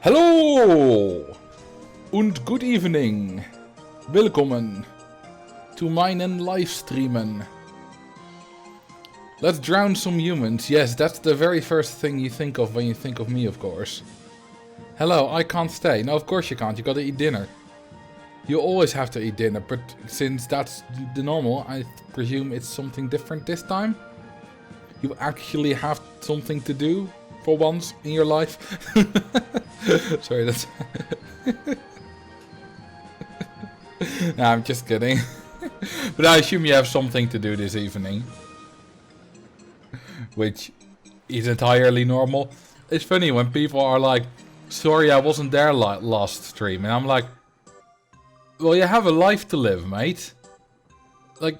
Hello und good evening. Willkommen to meinen Livestreamen. Let's drown some humans. Yes, that's the very first thing you think of when you think of me, of course. Hello, I can't stay. No, of course you can't. You gotta eat dinner. You always have to eat dinner, but since that's the normal, I presume it's something different this time? You actually have something to do for once in your life? Sorry, that's... No, I'm just kidding. But I assume you have something to do this evening. Which is entirely normal. It's funny when people are like, sorry I wasn't there last stream. And I'm like, well, you have a life to live, mate. Like,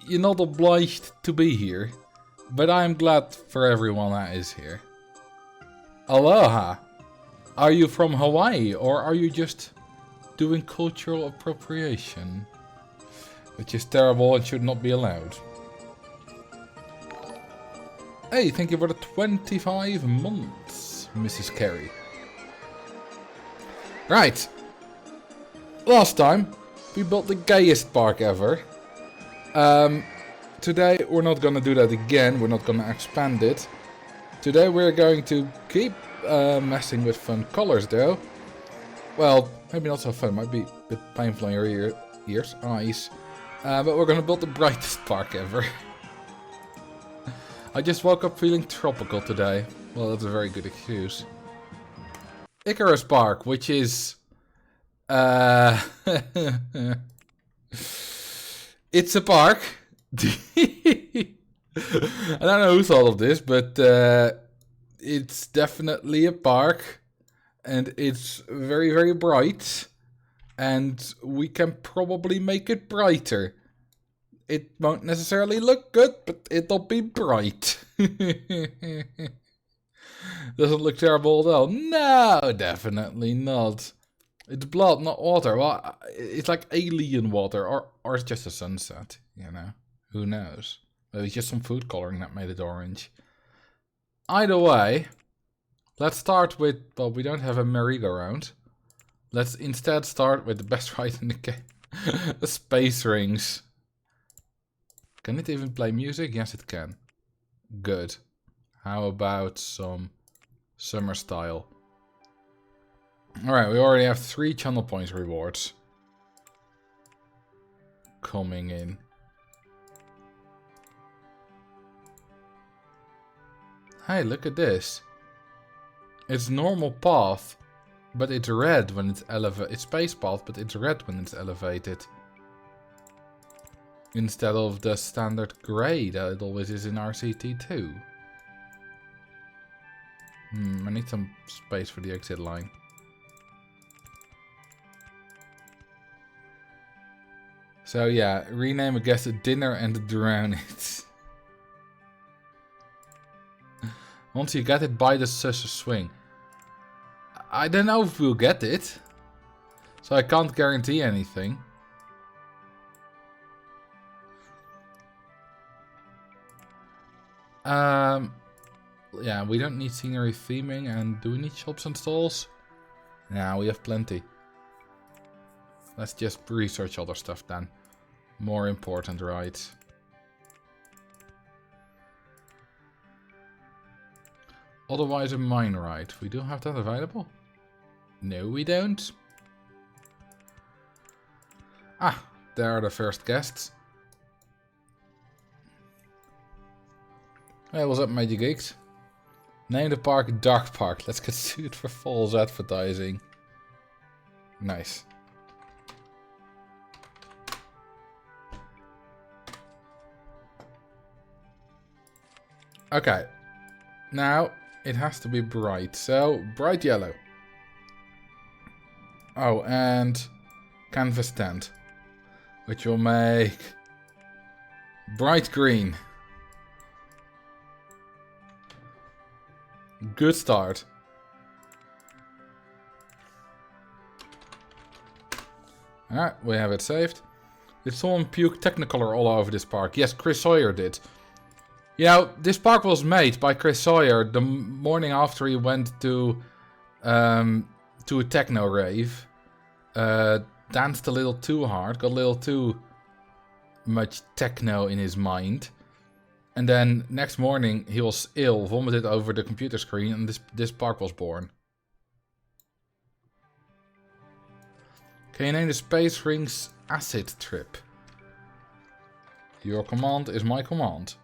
you're not obliged to be here. But I'm glad for everyone that is here. Aloha. Are you from Hawaii or are you just doing cultural appropriation? Which is terrible and should not be allowed. Hey, thank you for the 25 months, Mrs. Carey. Right. Last time, we built the gayest park ever. Today, we're not gonna do that again. We're not gonna expand it. Today, we're going to keep messing with fun colors, though. Well, maybe not so fun. Might be a bit painful in your eyes. But we're gonna build the brightest park ever. I just woke up feeling tropical today. Well, that's a very good excuse. Icarus Park, which is... it's a park. I don't know who thought of this, but it's definitely a park. And it's very, very bright. And we can probably make it brighter. It won't necessarily look good, but it'll be bright. Doesn't look terrible at all. No, definitely not. It's blood, not water. Well, it's like alien water, or it's just a sunset, you know. Who knows? Maybe it's just some food coloring that made it orange. Either way, let's start with, well, we don't have a merry-go-round. Let's instead start with the best ride in the game. The space rings. Can it even play music? Yes, it can. Good. How about some summer style? Alright, we already have 3 channel points rewards coming in. Hey, look at this. It's normal path, but it's red when it's elevated. It's space path, but it's red when it's elevated. Instead of the standard grey that it always is in RCT2. I need some space for the exit line. So yeah, rename a guest a dinner and drown it. Once you get it, buy the sus swing. I don't know if we'll get it. So I can't guarantee anything. Yeah, we don't need scenery theming, and do we need shops and stalls? Nah, we have plenty. Let's just research other stuff then. More important, right? Otherwise a mine ride. We do have that available? No, we don't. Ah, there are the first guests. Hey, what's up, Magic Geeks? Name the park Dark Park. Let's get sued for false advertising. Nice. Okay. Now, it has to be bright. So, bright yellow. Oh, and canvas tent. Which will make bright green. Good start. Alright, we have it saved. Did someone puke Technicolor all over this park? Yes, Chris Sawyer did. You know, this park was made by Chris Sawyer the morning after he went to to a techno rave, danced a little too hard, got a little too much techno in his mind, and then next morning he was ill, vomited over the computer screen, and this spark was born. Can you name the space ring's acid trip? Your command is my command.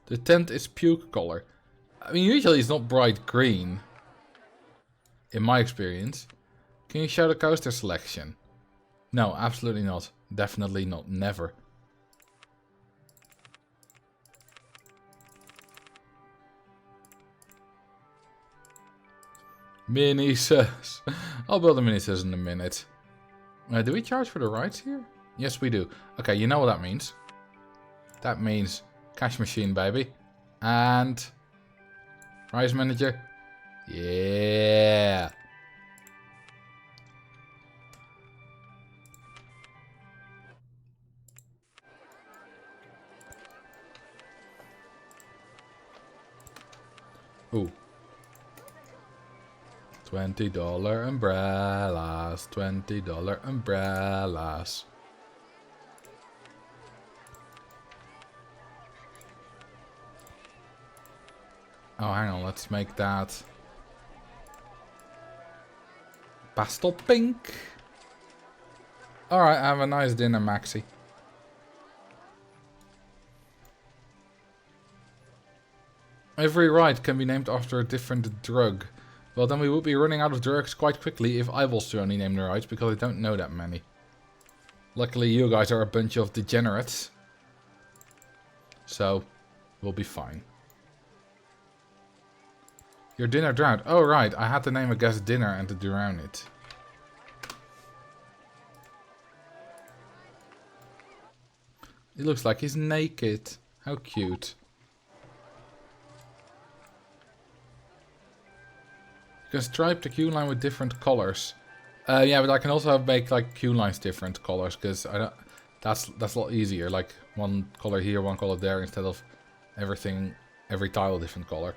The tent is puke color. I mean, usually it's not bright green. In my experience. Can you show the coaster selection? No, absolutely not. Definitely not. Never. Mini-sus. I'll build a mini-sus in a minute. Do we charge for the rides here? Yes, we do. Okay, you know what that means. That means cash machine, baby. And prize manager. Yeah. Ooh. $20 umbrellas. $20 umbrellas. Oh, hang on. Let's make that pastel pink. Alright, have a nice dinner, Maxi. Every ride can be named after a different drug. Well, then we would be running out of drugs quite quickly if I was to only name the rides, because I don't know that many. Luckily, you guys are a bunch of degenerates. So, we'll be fine. Your dinner drowned. Oh, right. I had to name a guest dinner and to drown it. He looks like he's naked. How cute. You can stripe the queue line with different colors. Yeah, but I can also make like queue lines different colors, because I don't. That's a lot easier. Like one color here, one color there, instead of every tile different color.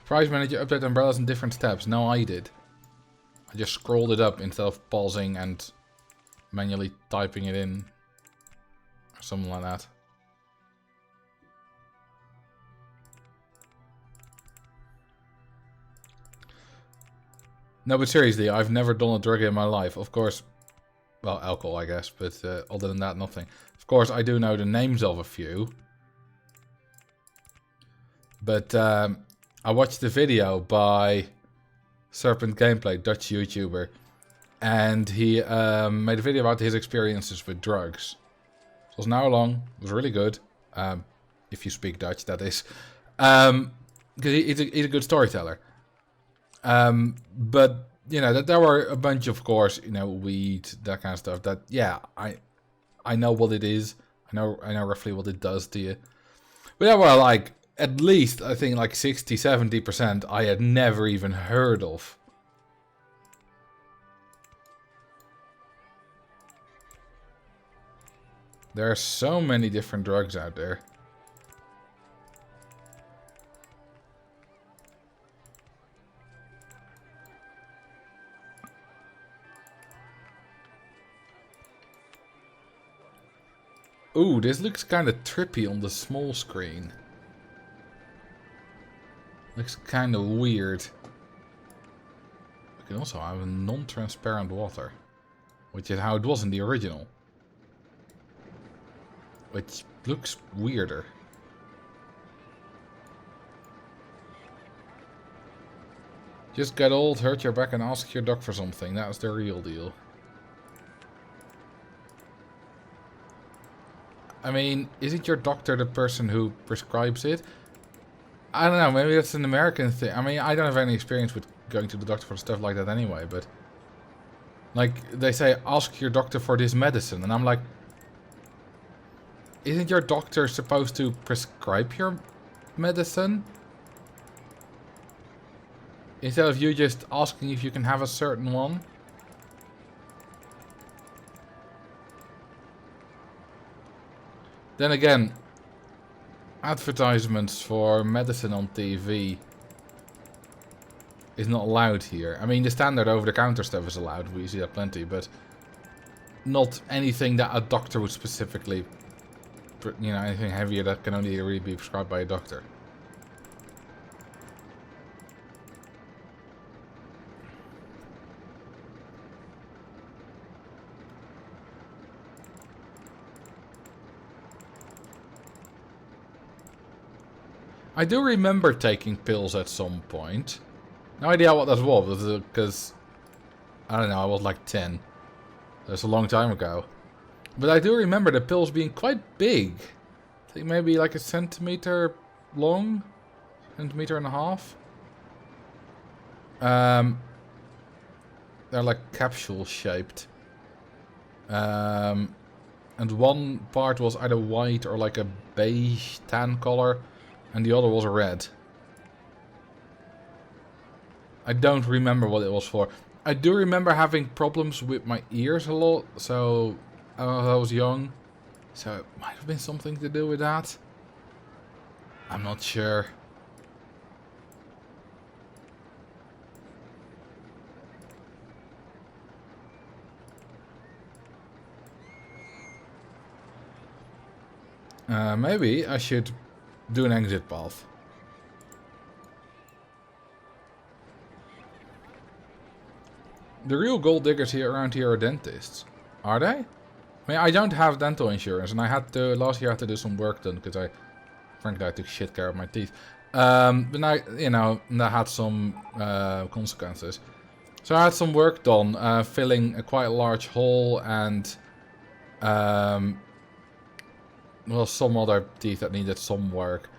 Prize manager update umbrellas in different steps. No, I did. I just scrolled it up instead of pausing and manually typing it in. Or something like that. No, but seriously, I've never done a drug in my life. Of course, well, alcohol, I guess, but other than that, nothing. Of course, I do know the names of a few. But I watched the video by Serpent Gameplay, Dutch YouTuber, and he made a video about his experiences with drugs. It was an hour long. It was really good, if you speak Dutch, that is, because he's a good storyteller. But you know that there were a bunch, of course, you know, weed, that kind of stuff. That yeah, I know what it is. I know roughly what it does to you. But yeah, well, like at least I think like 60-70% I had never even heard of. There are so many different drugs out there. Ooh, this looks kind of trippy on the small screen. Looks kind of weird. We can also have a non-transparent water, which is how it was in the original. Which looks weirder. Just get old, hurt your back and ask your doc for something. That's the real deal. I mean, isn't your doctor the person who prescribes it? I don't know, maybe that's an American thing. I mean, I don't have any experience with going to the doctor for stuff like that anyway, but... like, they say, ask your doctor for this medicine, and I'm like... isn't your doctor supposed to prescribe your medicine? Instead of you just asking if you can have a certain one? Then again, advertisements for medicine on TV is not allowed here. I mean, the standard over-the-counter stuff is allowed. We see that plenty, but not anything that a doctor would specifically, you know, anything heavier that can only really be prescribed by a doctor. I do remember taking pills at some point. No idea what that was, because, I don't know, I was like 10. That's a long time ago. But I do remember the pills being quite big. I think maybe like a centimeter long? Centimeter and a half? They're like capsule shaped. And one part was either white or like a beige tan color. And the other was red. I don't remember what it was for. I do remember having problems with my ears a lot, so I was young. So it might have been something to do with that. I'm not sure. Maybe I should do an exit path. The real gold diggers here around here are dentists. Are they? I mean, I don't have dental insurance, and I had to last year I had to do some work done because frankly, I took shit care of my teeth. But I, you know, that had some consequences. So I had some work done, filling a quite large hole and well, some other teeth that needed some work.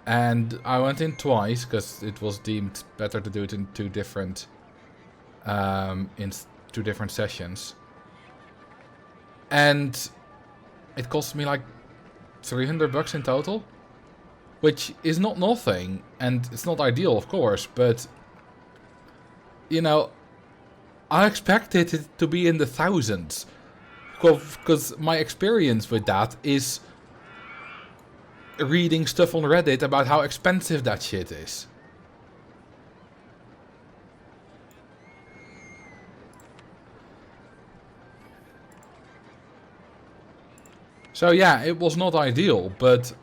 And I went in twice because it was deemed better to do it in two different sessions. And it cost me like $300 in total, which is not nothing, and it's not ideal, of course, but you know, I expected it to be in the thousands, because my experience with that is reading stuff on Reddit about how expensive that shit is. So yeah, it was not ideal, but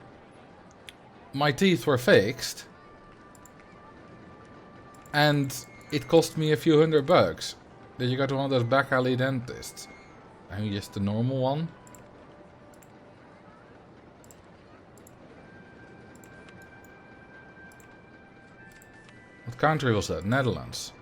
my teeth were fixed. And it cost me a few $100. Did you go to one of those back alley dentists? I mean, just the normal one. What country was that? Netherlands.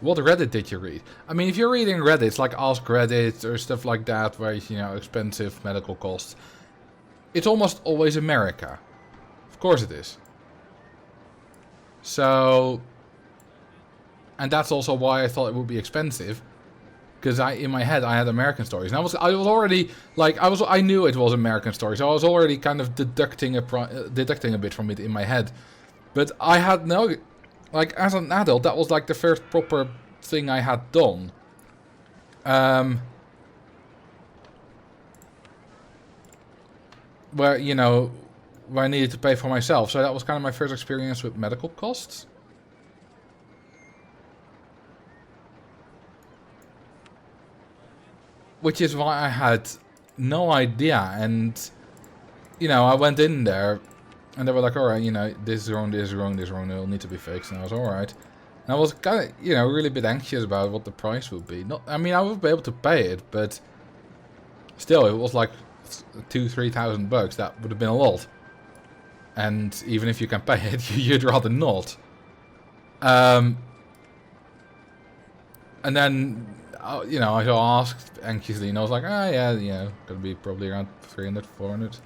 What Reddit did you read? I mean, if you're reading Reddit, like Ask Reddit or stuff like that, where, you know, expensive medical costs, it's almost always America. Of course it is. So, and that's also why I thought it would be expensive, because in my head I had American stories, and I was already like I knew it was American stories, so I was already kind of deducting a bit from it in my head, but I had no. Like, as an adult, that was like the first proper thing I had done. Where, you know, where I needed to pay for myself. So that was kind of my first experience with medical costs. Which is why I had no idea. And, you know, I went in there. And they were like, alright, you know, this is wrong, this is wrong, this is wrong, it'll need to be fixed. And I was alright. And I was kind of, you know, really a bit anxious about what the price would be. Not, I mean, I would be able to pay it, but still, it was like $2,000-3,000. That would have been a lot. And even if you can pay it, you'd rather not. And then, you know, I asked anxiously, and I was like, oh yeah, you know, gonna be probably around 300, 400.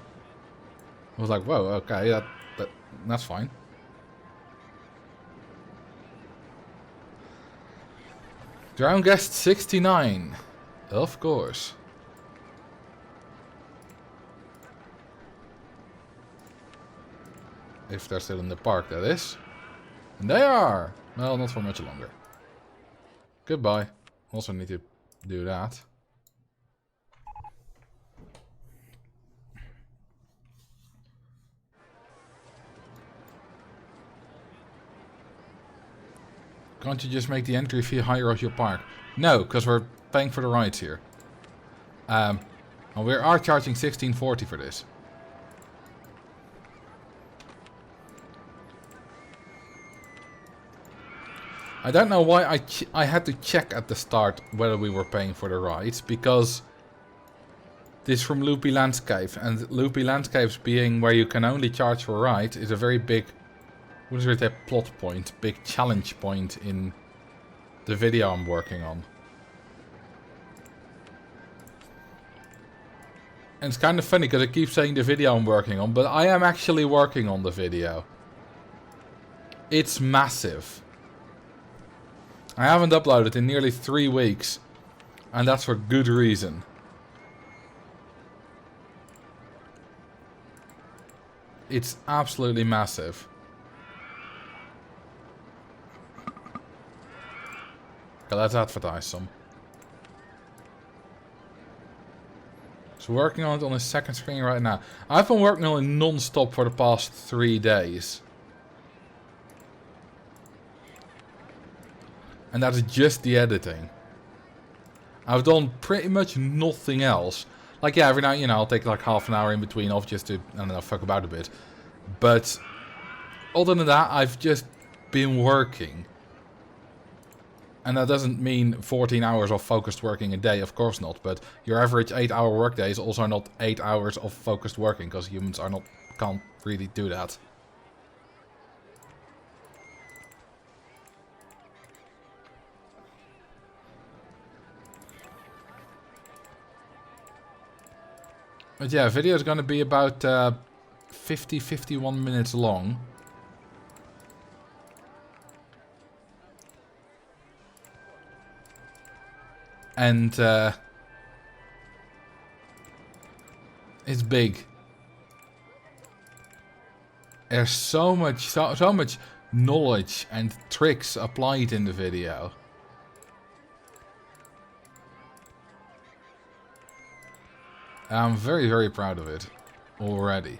I was like, whoa, okay, that's fine. Drown guest 69. Of course. If they're still in the park, that is. And they are! Well, not for much longer. Goodbye. Also need to do that. Can't you just make the entry fee higher of your park? No, because we're paying for the rides here. And we are charging $16.40 for this. I don't know why I had to check at the start whether we were paying for the rides, because this is from Loopy Landscapes, and Loopy Landscapes being where you can only charge for rides is a very big, what is it, a plot point, big challenge point in the video I'm working on. And it's kind of funny because I keep saying the video I'm working on, but I am actually working on the video. It's massive. I haven't uploaded in nearly 3 weeks, and that's for good reason. It's absolutely massive. Okay, let's advertise some. So working on it on the second screen right now. I've been working on it non-stop for the past 3 days. And that's just the editing. I've done pretty much nothing else. Like, yeah, every now, you know, I'll take like half an hour in between off just to, I don't know, fuck about a bit. But other than that, I've just been working. And that doesn't mean 14 hours of focused working a day, of course not. But your average 8-hour workday is also not 8 hours of focused working, because humans are not, can't really do that. But yeah, video is going to be about 50-51 minutes long. And it's big. There's so much knowledge and tricks applied in the video. I'm very, very proud of it already.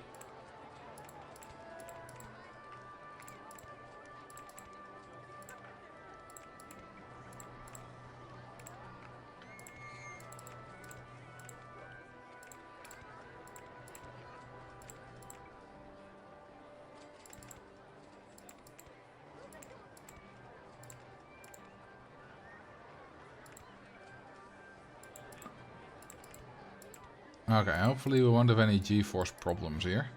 Okay, hopefully we won't have any G-force problems here.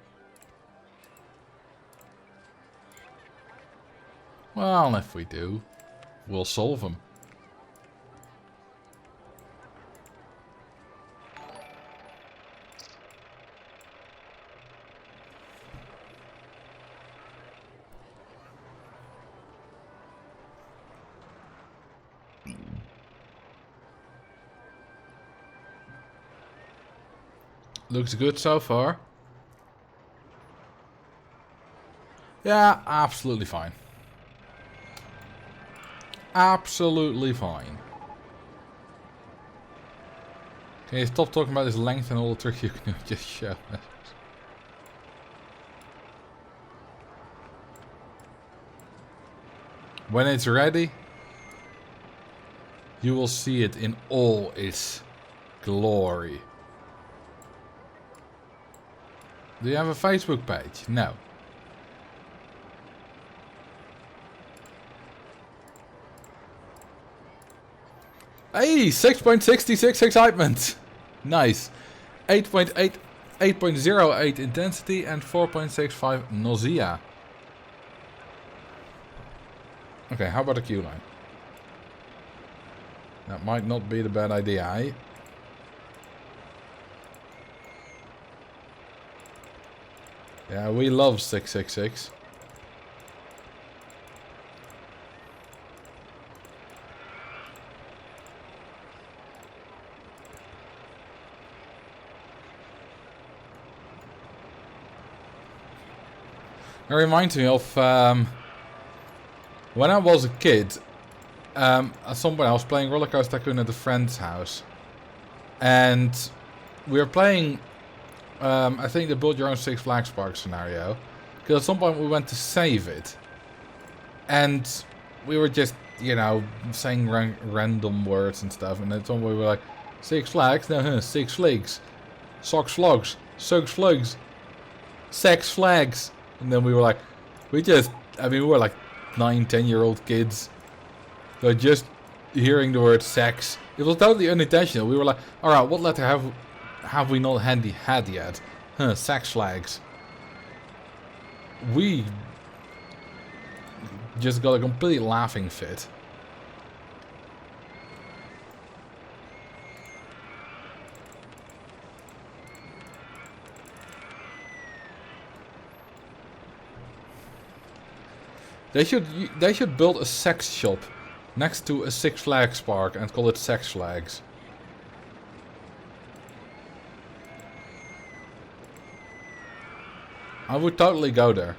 Well, if we do, we'll solve them. Looks good so far. Yeah, absolutely fine. Absolutely fine. Can you stop talking about this length and all the tricks you can do? Just show us. When it's ready, you will see it in all its glory. Do you have a Facebook page? No. Hey, 6.66 excitement. Nice. 8.08 intensity and 4.65 nausea. Okay, how about a queue line? That might not be the bad idea, eh? Yeah, we love 666. It reminds me of when I was a kid. At some point I was playing Roller Coaster Tycoon at a friend's house, and we were playing. I think the build your own Six Flags park scenario, because at some point we went to save it, and we were just saying random words and stuff, and at some point we were like, Six Flags, no, Six Flags, Socks Flogs, Socks Flags, Sex Flags, and then we were like, we were like 9-10-year-old kids. So just hearing the word sex, it was totally unintentional. We were like, alright, what letter have we not had yet? Sex flags. We just got a complete laughing fit. They should build a sex shop next to a Six Flags park and call it Sex Flags. I would totally go there.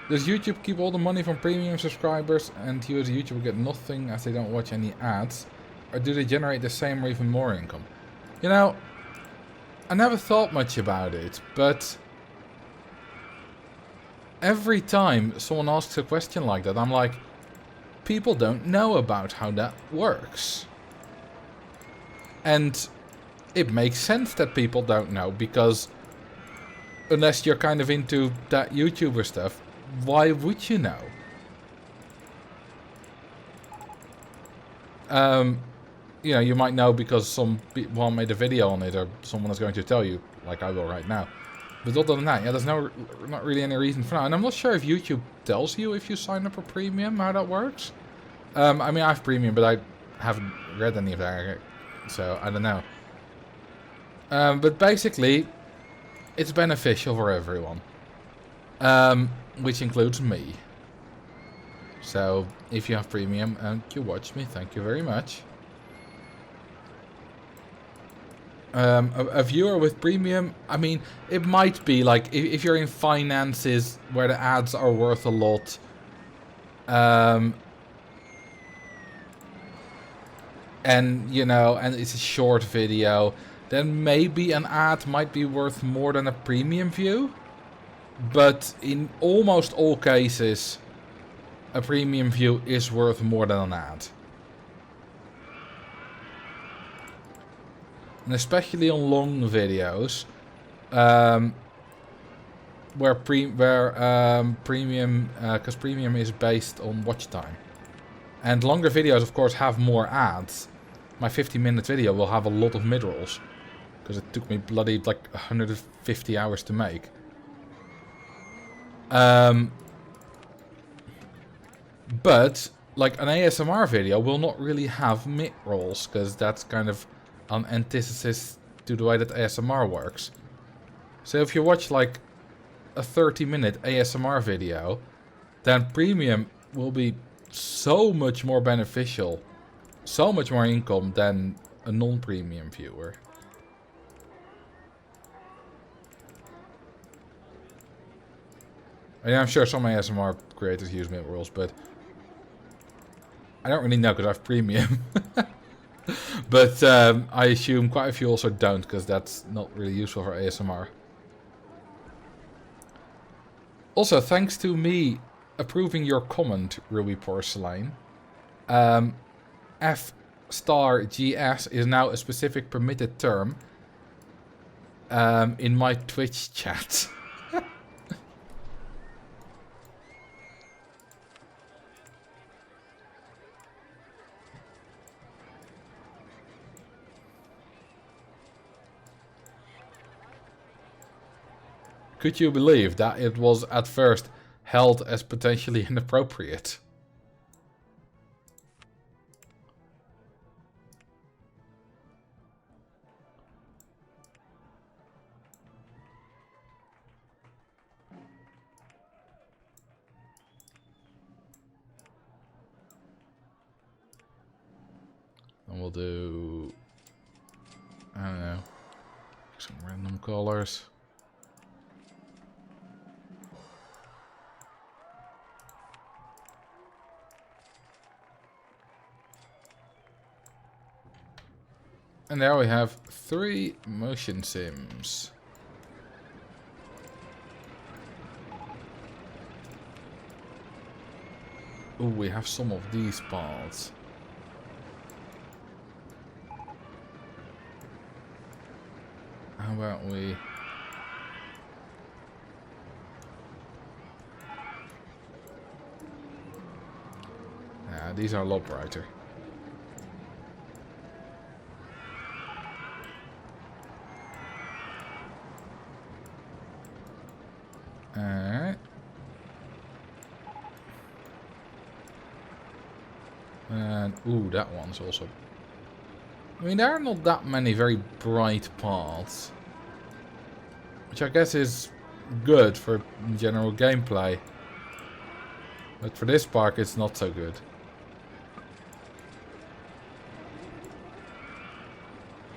Does YouTube keep all the money from premium subscribers and you as a YouTuber get nothing as they don't watch any ads? Or do they generate the same or even more income? You know, I never thought much about it, but every time someone asks a question like that, I'm like, people don't know about how that works. And it makes sense that people don't know, because unless you're kind of into that YouTuber stuff, why would you know? You might know because someone made a video on it, or someone is going to tell you, like I will right now. But other than that, there's not really any reason for now. And I'm not sure if YouTube tells you if you sign up for premium, how that works. I mean, I have premium, but I haven't read any of that, so I don't know. But basically, it's beneficial for everyone. Which includes me. So, if you have premium and you watch me, thank you very much. A viewer with premium, I mean, it might be like, if you're in finances where the ads are worth a lot, and and it's a short video, then maybe an ad might be worth more than a premium view. But in almost all cases, a premium view is worth more than an ad. And especially on long videos, where premium, because premium is based on watch time. And longer videos, of course, have more ads. My 50-minute video will have a lot of mid-rolls, because it took me bloody like 150 hours to make. But like an ASMR video will not really have mid-rolls, because that's kind of an antithesis to the way that ASMR works. So if you watch like a 30-minute ASMR video, then premium will be so much more beneficial, so much more income than a non-premium viewer. And I'm sure some ASMR creators use mid-rolls, but I don't really know because I have premium. But I assume quite a few also don't, because that's not really useful for ASMR. Also, thanks to me approving your comment, Ruby Porcelain, F*GS is now a specific permitted term in my Twitch chat. Could you believe that it was at first held as potentially inappropriate? And we'll do, I don't know, some random colors. And there we have 3 motion sims. Ooh, we have some of these paths. How about we... Yeah, these are a lot brighter. Alright. And, ooh, that one's also... I mean, there are not that many very bright paths. Which I guess is good for general gameplay. But for this park, it's not so good.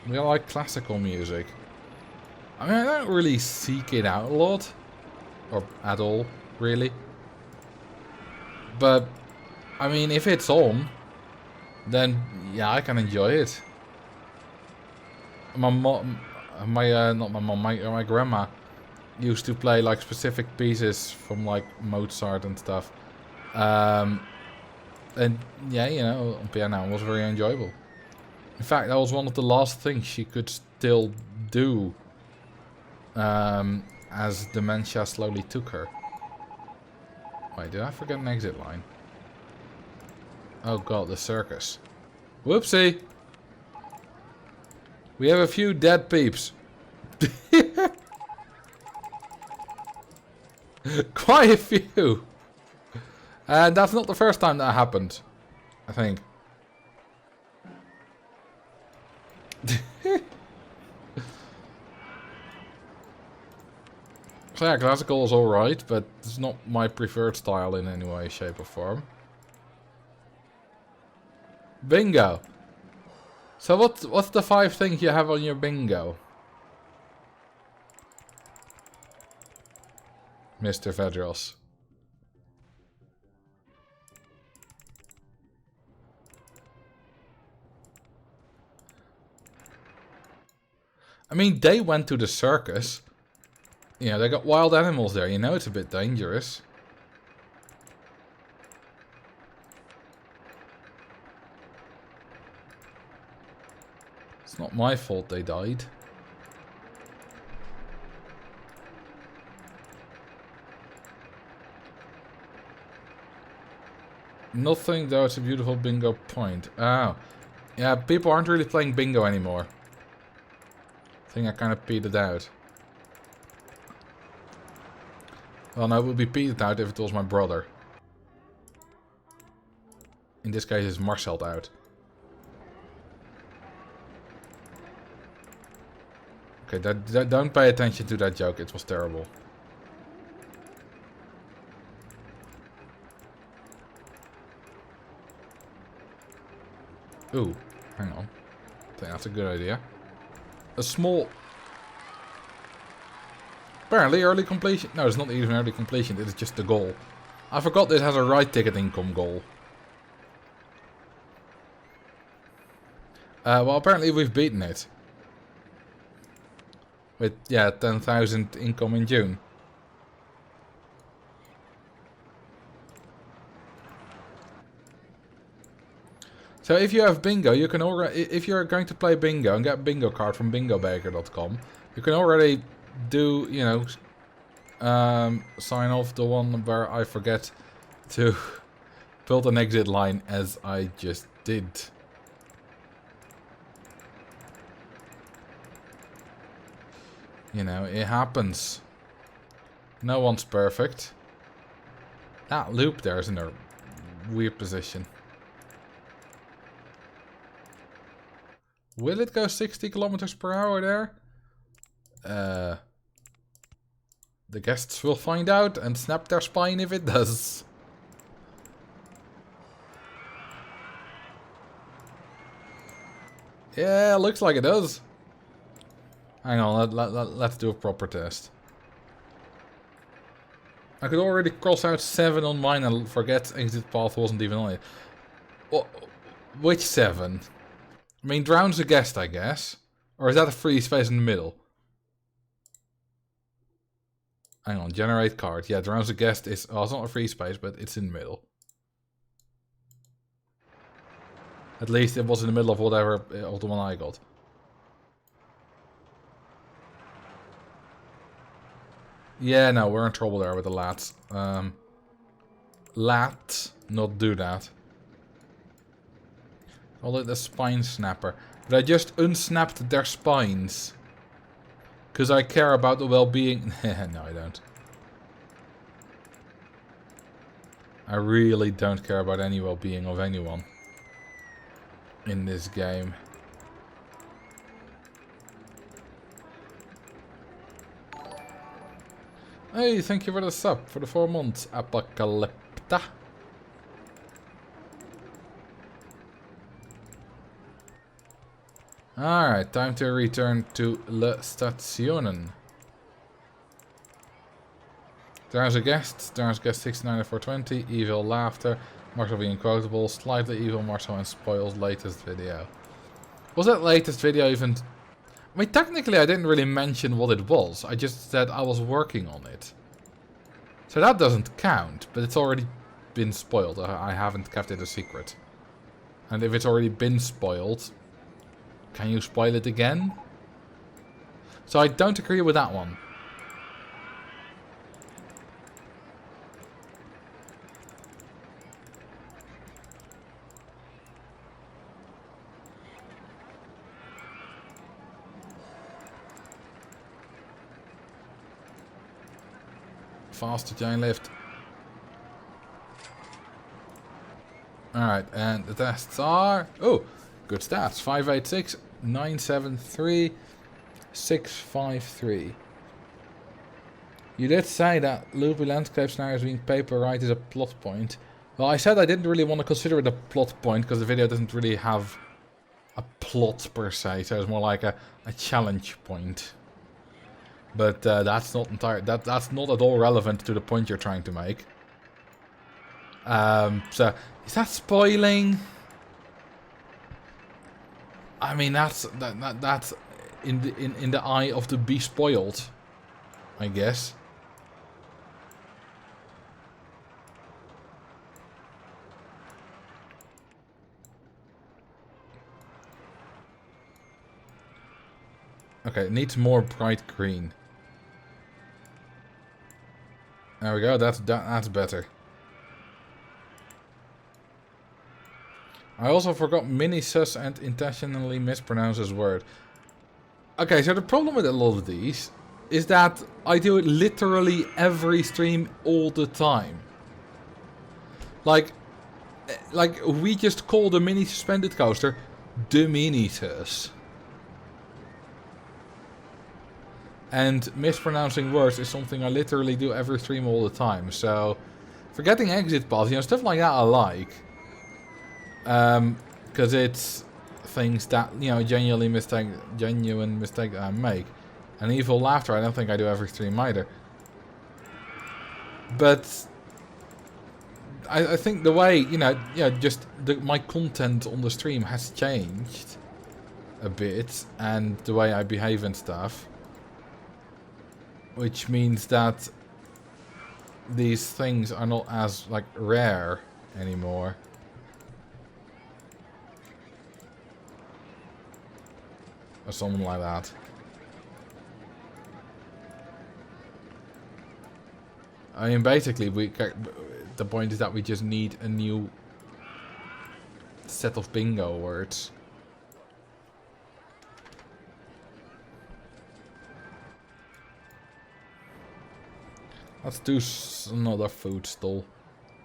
We like classical music. I mean, I don't really seek it out a lot. Or at all, really. But, I mean, if it's on, then, yeah, I can enjoy it. My mom, not my mom, my grandma used to play, like, specific pieces from, like, Mozart and stuff. And, yeah, you know, on piano it was very enjoyable. In fact, that was one of the last things she could still do. As dementia slowly took her. Wait, did I forget an exit line? Oh god, the circus. Whoopsie! We have a few dead peeps. Quite a few! And that's not the first time that happened. I think. So yeah, classical is alright, but it's not my preferred style in any way, shape or form. Bingo! So what's the 5 things you have on your bingo? Mr. Vedros. I mean, they went to the circus. You know, they got wild animals there. You know it's a bit dangerous. It's not my fault they died. Nothing, though it's a beautiful bingo point. Oh. Yeah, people aren't really playing bingo anymore. I think I kind of petered out. Well, no, it would be petered out if it was my brother. In this case, it's Marcel out. Okay, don't pay attention to that joke. It was terrible. Ooh, hang on. I think that's a good idea. A small... Apparently early completion... No, it's not even early completion. It is just the goal. I forgot this has a right ticket income goal. Well, apparently we've beaten it. With, yeah, 10,000 income in June. So if you have bingo, you can already... If you're going to play bingo and get a bingo card from bingobaker.com, you can already do, you know... sign off the one where I forget to build an exit line as I just did. You know, it happens. No one's perfect. That loop there is in a weird position. Will it go 60 kilometers per hour there? The guests will find out and snap their spine if it does. Yeah, looks like it does. Hang on, let's do a proper test. I could already cross out 7 on mine and forget exit path wasn't even on it. Well, which 7? I mean, drowns a guest, I guess. Or is that a free space in the middle? Hang on, generate card. Yeah, drowns a guest is... Oh, it's not a free space, but it's in the middle. At least it was in the middle of whatever of the one I got. Yeah, no, we're in trouble there with the lats. Lat, not do that. Call it a spine snapper. But I just unsnapped their spines. Because I care about the well-being. No, I don't. I really don't care about any well-being of anyone in this game. Hey, thank you for the sub for the 4 months, Apocalypta. Alright, time to return to Le Stationen. There's a guest 69 at 420, evil laughter, Marcel being quotable, slightly evil Marcel and Spoil's latest video. Was that latest video even... I mean, technically I didn't really mention what it was, I just said I was working on it. So that doesn't count, but it's already been spoiled, I haven't kept it a secret. And if it's already been spoiled, can you spoil it again? So I don't agree with that one. Faster giant lift. Alright, and the tests are... Oh, good stats. 586, 973, 653. You did say that loopy landscape scenarios being paper right is a plot point. Well, I said I didn't really want to consider it a plot point because the video doesn't really have a plot per se. So it's more like a challenge point. But that's not that's not at all relevant to the point you're trying to make. So is that spoiling? I mean, that's in the eye of the be spoiled, I guess. Okay, it needs more bright green. There we go. That's better. I also forgot mini sus and intentionally mispronounced this word. Okay, so the problem with a lot of these is that I do it literally every stream all the time. Like we just call the mini suspended coaster the mini sus. And mispronouncing words is something I literally do every stream all the time. So, forgetting exit paths, you know, stuff like that I like. Because it's things that, you know, genuine mistake that I make. And evil laughter, I don't think I do every stream either. But I think the way, you know, yeah, just my content on the stream has changed a bit, and the way I behave and stuff. Which means that these things are not as, like, rare anymore. Or something like that. I mean, basically, the point is that we just need a new set of bingo words. Let's do another food stall.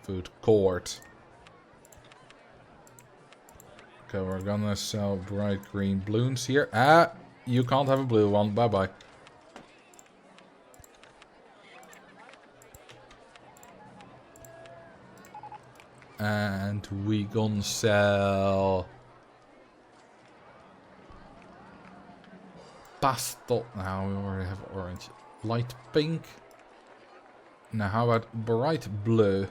Food court. Okay, we're gonna sell bright green balloons here. Ah, you can't have a blue one. Bye bye. And we gonna sell pastel. Now we already have orange. Light pink. Now how about bright blue?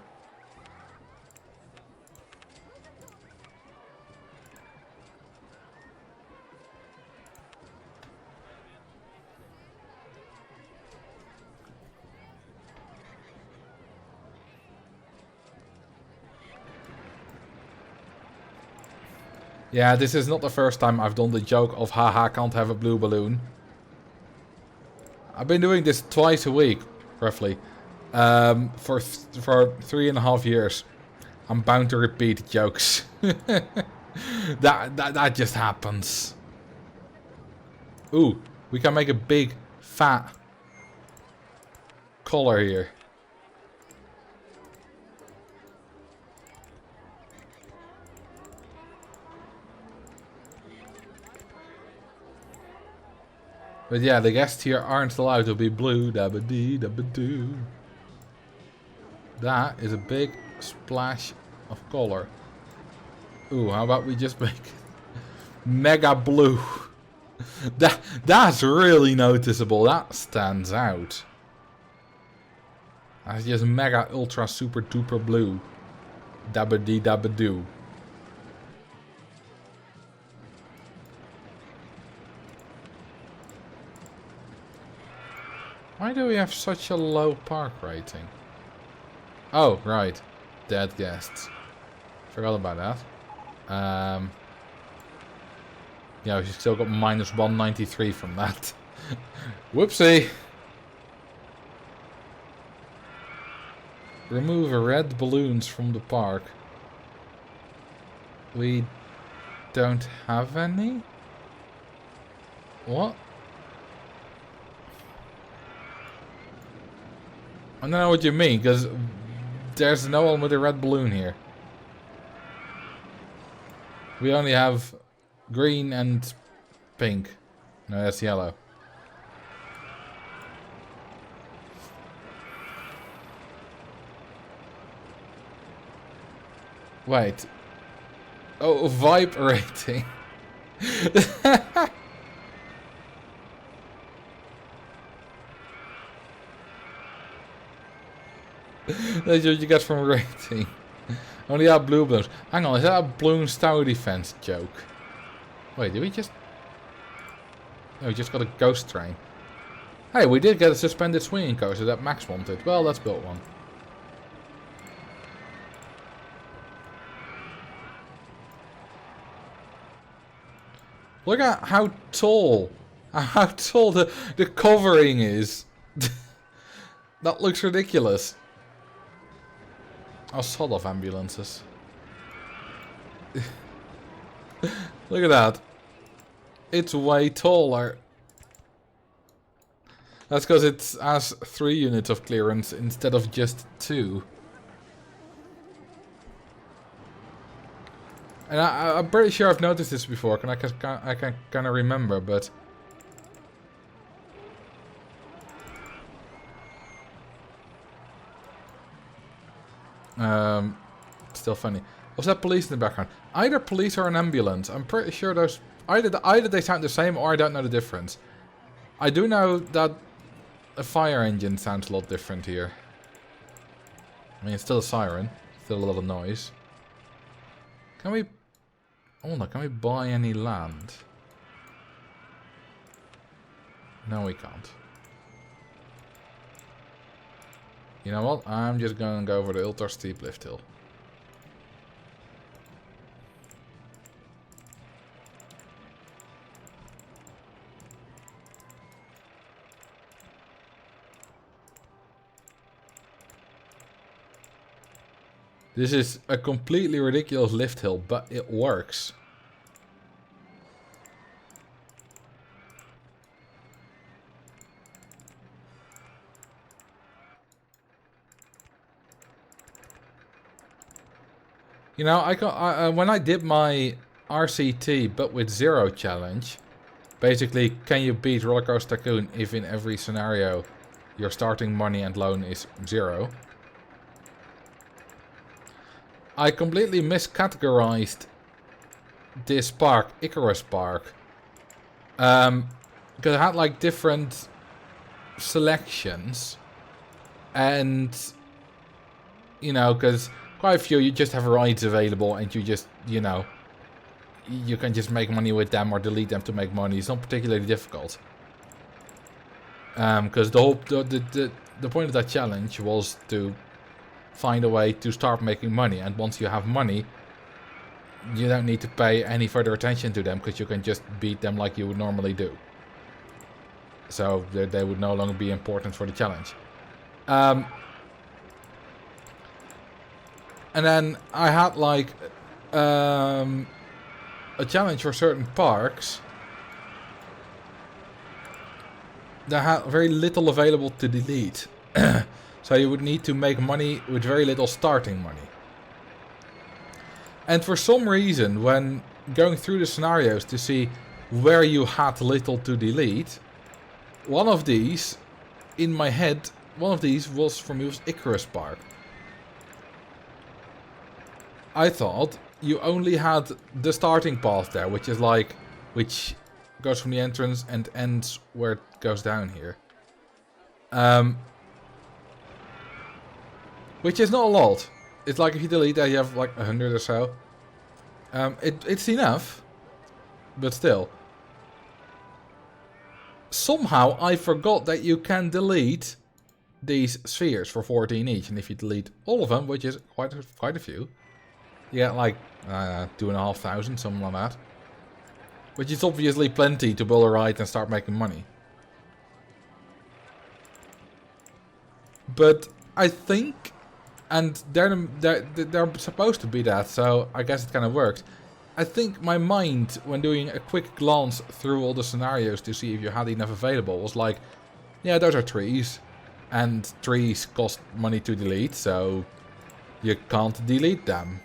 Yeah, this is not the first time I've done the joke of haha, can't have a blue balloon. I've been doing this twice a week, roughly, for 3.5 years. I'm bound to repeat jokes. that just happens. Ooh, we can make a big, fat collar here. But yeah, the guests here aren't allowed to be blue. Dabba dee, dabba doo. That is a big splash of color. Ooh, how about we just make it mega blue? That's really noticeable. That stands out. That's just mega ultra super duper blue. Dabba dee dabba doo. Why do we have such a low park rating? Oh, right. Dead guests. Forgot about that. Yeah, we still got minus 193 from that. Whoopsie! Remove red balloons from the park. We don't have any? What? I don't know what you mean, because there's no one with a red balloon here. We only have green and pink. No, that's yellow. Wait. Oh, vibe rating. That's what you get from rating. Only have blue balloons. Hang on, is that a balloons tower defense joke? Wait, did we just... No, we just got a ghost train. Hey, we did get a suspended swinging coaster that Max wanted. Well, let's build one. Look at how tall the covering is. That looks ridiculous. Oh, sod of ambulances. Look at that. It's way taller. That's because it has 3 units of clearance instead of just 2. And I'm pretty sure I've noticed this before, and I can kind of remember, but... Still funny. Was that police in the background? Either police or an ambulance. I'm pretty sure those... Either they sound the same or I don't know the difference. I do know that a fire engine sounds a lot different here. I mean, it's still a siren. Still a lot of noise. Can we... Oh no, can we buy any land? No, we can't. You know what? I'm just gonna go for the ultra steep lift hill. This is a completely ridiculous lift hill, but it works. You know, when I did my RCT but with 0 challenge, basically, can you beat Roller Coaster Tycoon if in every scenario your starting money and loan is 0? I completely miscategorized this park, Icarus Park, because I had like different selections, and you know, because quite a few you just have rides available, and you just, you know, you can just make money with them or delete them to make money. It's not particularly difficult. Because the point of that challenge was to find a way to start making money, and once you have money, you don't need to pay any further attention to them, because you can just beat them like you would normally do. So they would no longer be important for the challenge. And then I had like a challenge for certain parks that had very little available to delete. So you would need to make money with very little starting money. And for some reason, when going through the scenarios to see where you had little to delete, one of these, in my head, one of these was for me was Icarus Park. I thought you only had the starting path there, which is like, which goes from the entrance and ends where it goes down here. Which is not a lot. It's like if you delete that, you have like 100 or so. It's enough, but still. Somehow I forgot that you can delete these spheres for 14 each, and if you delete all of them, which is quite a few, you get like 2,500, something like that. Which is obviously plenty to build a ride and start making money. But I think, and they're supposed to be that, so I guess it kind of worked. I think my mind, when doing a quick glance through all the scenarios to see if you had enough available, was like, yeah, those are trees. And trees cost money to delete, so you can't delete them.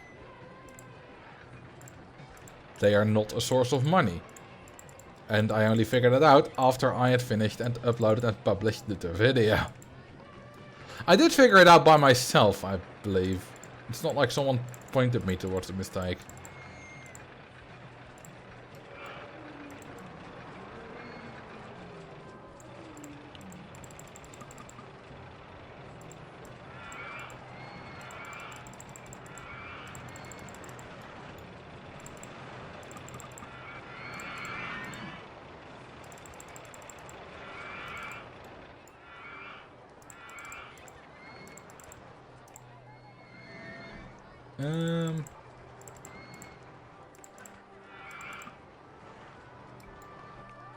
They are not a source of money. And I only figured it out after I had finished and uploaded and published the video. I did figure it out by myself, I believe. It's not like someone pointed me towards the mistake.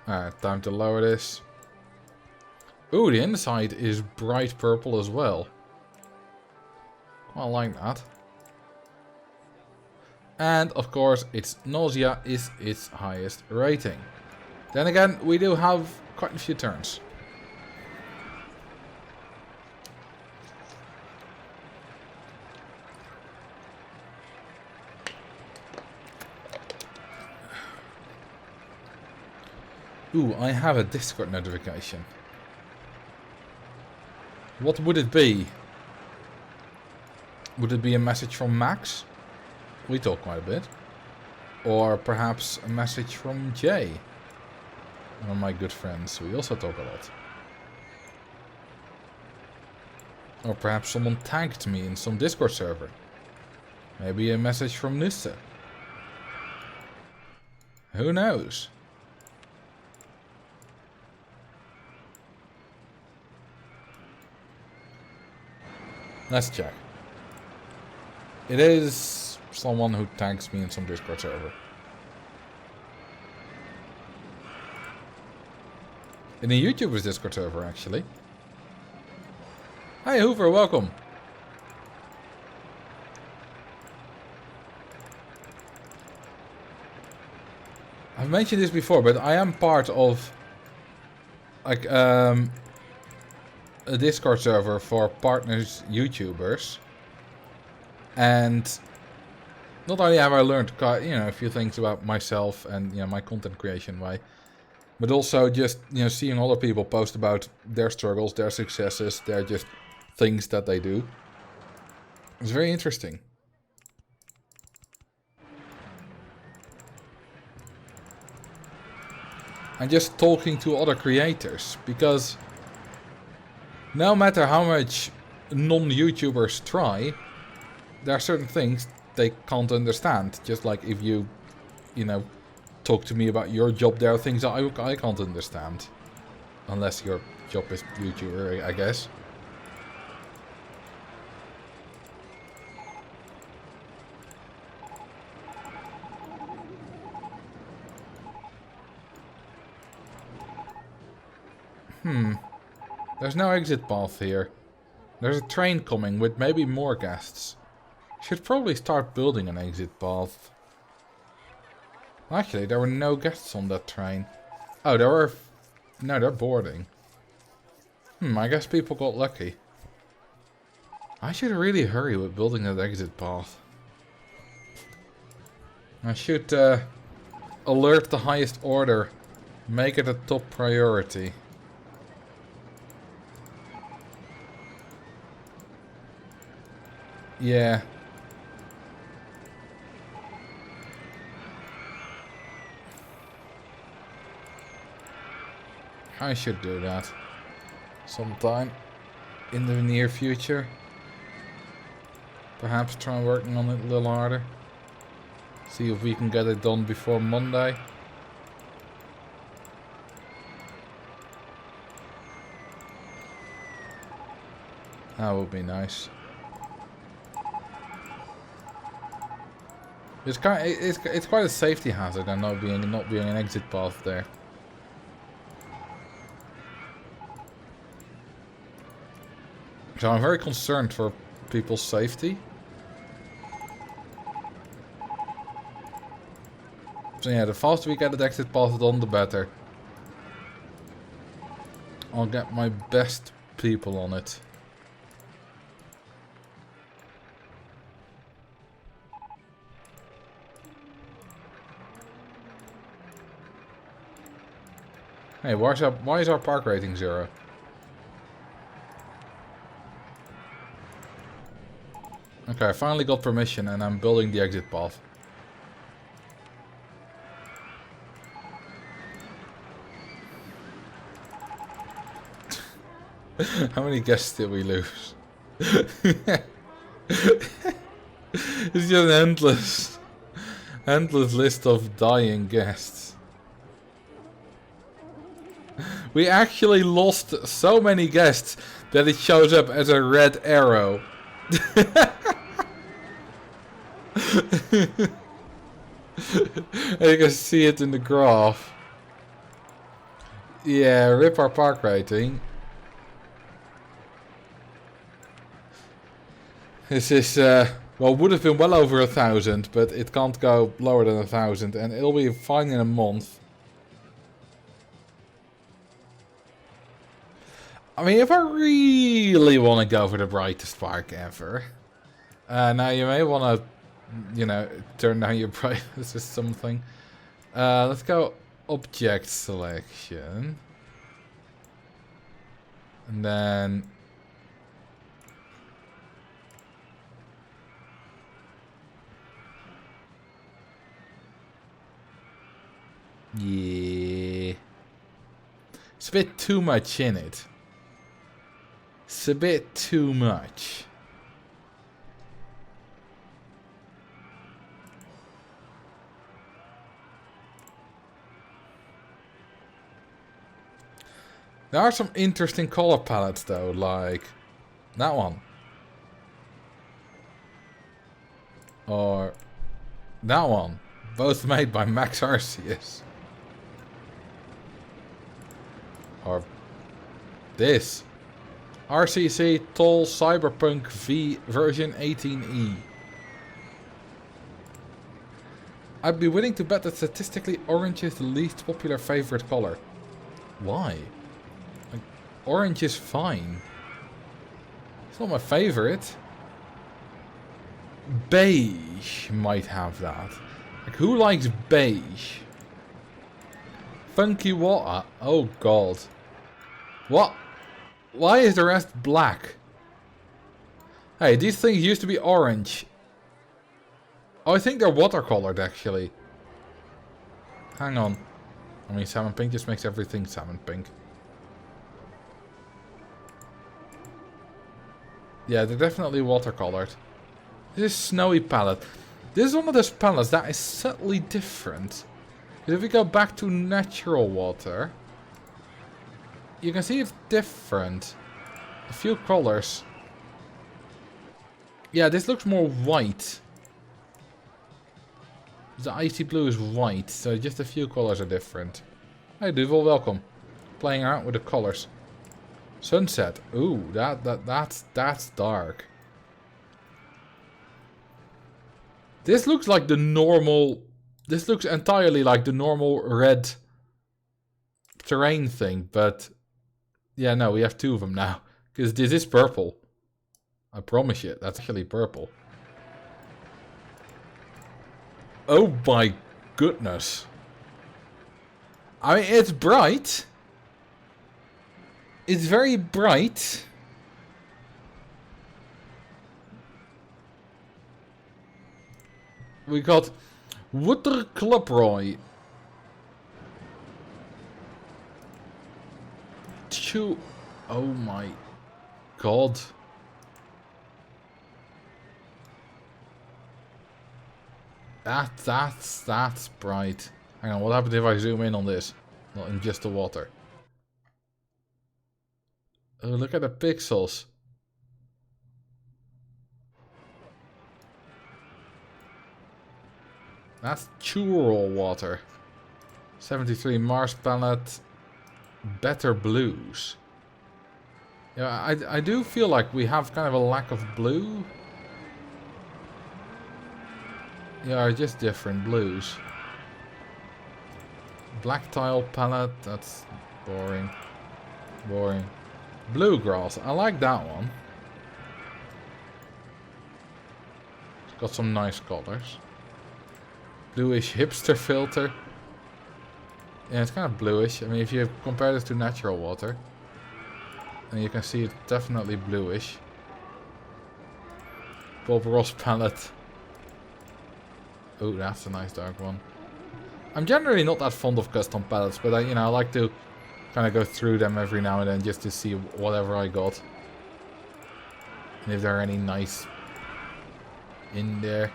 Alright, time to lower this. Ooh, the inside is bright purple as well. I like that. And of course, its nausea is its highest rating. Then again, we do have quite a few turns. Ooh, I have a Discord notification. What would it be? Would it be a message from Max? We talk quite a bit. Or perhaps a message from Jay. One of my good friends. We also talk a lot. Or perhaps someone tagged me in some Discord server. Maybe a message from Nusse. Who knows? Let's check. It is someone who tags me in some Discord server. In a YouTuber's Discord server, actually. Hi Hoover, welcome. I've mentioned this before, but I am part of like a Discord server for partners YouTubers, and not only have I learned a few things about myself and my content creation way, but also just seeing other people post about their struggles, their successes, their just things that they do. It's very interesting. and just talking to other creators, because no matter how much non-YouTubers try, there are certain things they can't understand. Just like if you know, talk to me about your job, there are things I can't understand. Unless your job is YouTuber, I guess. There's no exit path here. There's a train coming with maybe more guests. Should probably start building an exit path. Actually, there were no guests on that train. Oh, there were... No, they're boarding. I guess people got lucky. I should really hurry with building that exit path. I should alert the highest order. Make it a top priority. Yeah. I should do that sometime in the near future. Perhaps try working on it a little harder. See if we can get it done before Monday. That would be nice. It's quite a safety hazard and not being an exit path there. So I'm very concerned for people's safety. So yeah, the faster we get the exit path done, the better. I'll get my best people on it. Hey, why is our park rating 0? Okay, I finally got permission and I'm building the exit path. How many guests did we lose? It's just an endless list of dying guests. We actually lost so many guests that it shows up as a red arrow. You can see it in the graph. Yeah, rip our park rating. This is, well, would have been well over 1,000, but it can't go lower than 1,000, and it'll be fine in a month. I mean, if I really want to go for the brightest park ever, now you may want to, you know, turn down your brightness or something. Let's go object selection. And then... Yeah. It's a bit too much in it. It's a bit too much. There are some interesting color palettes though, like that one. Or that one. Both made by Max Arceus. Or this. RCC Tall Cyberpunk V version 18E. I'd be willing to bet that statistically orange is the least popular favorite color. Why? Like, orange is fine. It's not my favorite. Beige might have that. Like, who likes beige? Funky water. Oh god. What? Why is the rest black? Hey, these things used to be orange. Oh, I think they're watercolored actually. Hang on. I mean, salmon pink just makes everything salmon pink. Yeah, they're definitely watercolored. This is snowy palette. This is one of those palettes that is subtly different. Because if we go back to natural water, you can see it's different. A few colors. Yeah, this looks more white. The icy blue is white, so just a few colors are different. Hey Duvel, welcome. Playing around with the colors. Sunset. Ooh, that's dark. This looks like the normal... This looks entirely like the normal red terrain thing, but... Yeah, no, we have two of them now. Because this is purple. I promise you, that's actually purple. Oh my goodness. I mean, it's bright. It's very bright. We got Water Clubroy. Oh my god. That's bright. Hang on, what happens if I zoom in on this? Not in just the water. Oh, look at the pixels. That's churro water. 73 Mars palette. Better blues. Yeah, I do feel like we have kind of a lack of blue. Yeah, just different blues. Black tile palette, that's boring. Boring. Bluegrass, I like that one. It's got some nice colors. Bluish hipster filter. Yeah, it's kind of bluish. I mean, if you compare this to natural water, then you can see it's definitely bluish. Bob Ross palette. Oh, that's a nice dark one. I'm generally not that fond of custom palettes, but I like to kind of go through them every now and then just to see whatever I got. And if there are any nice in there.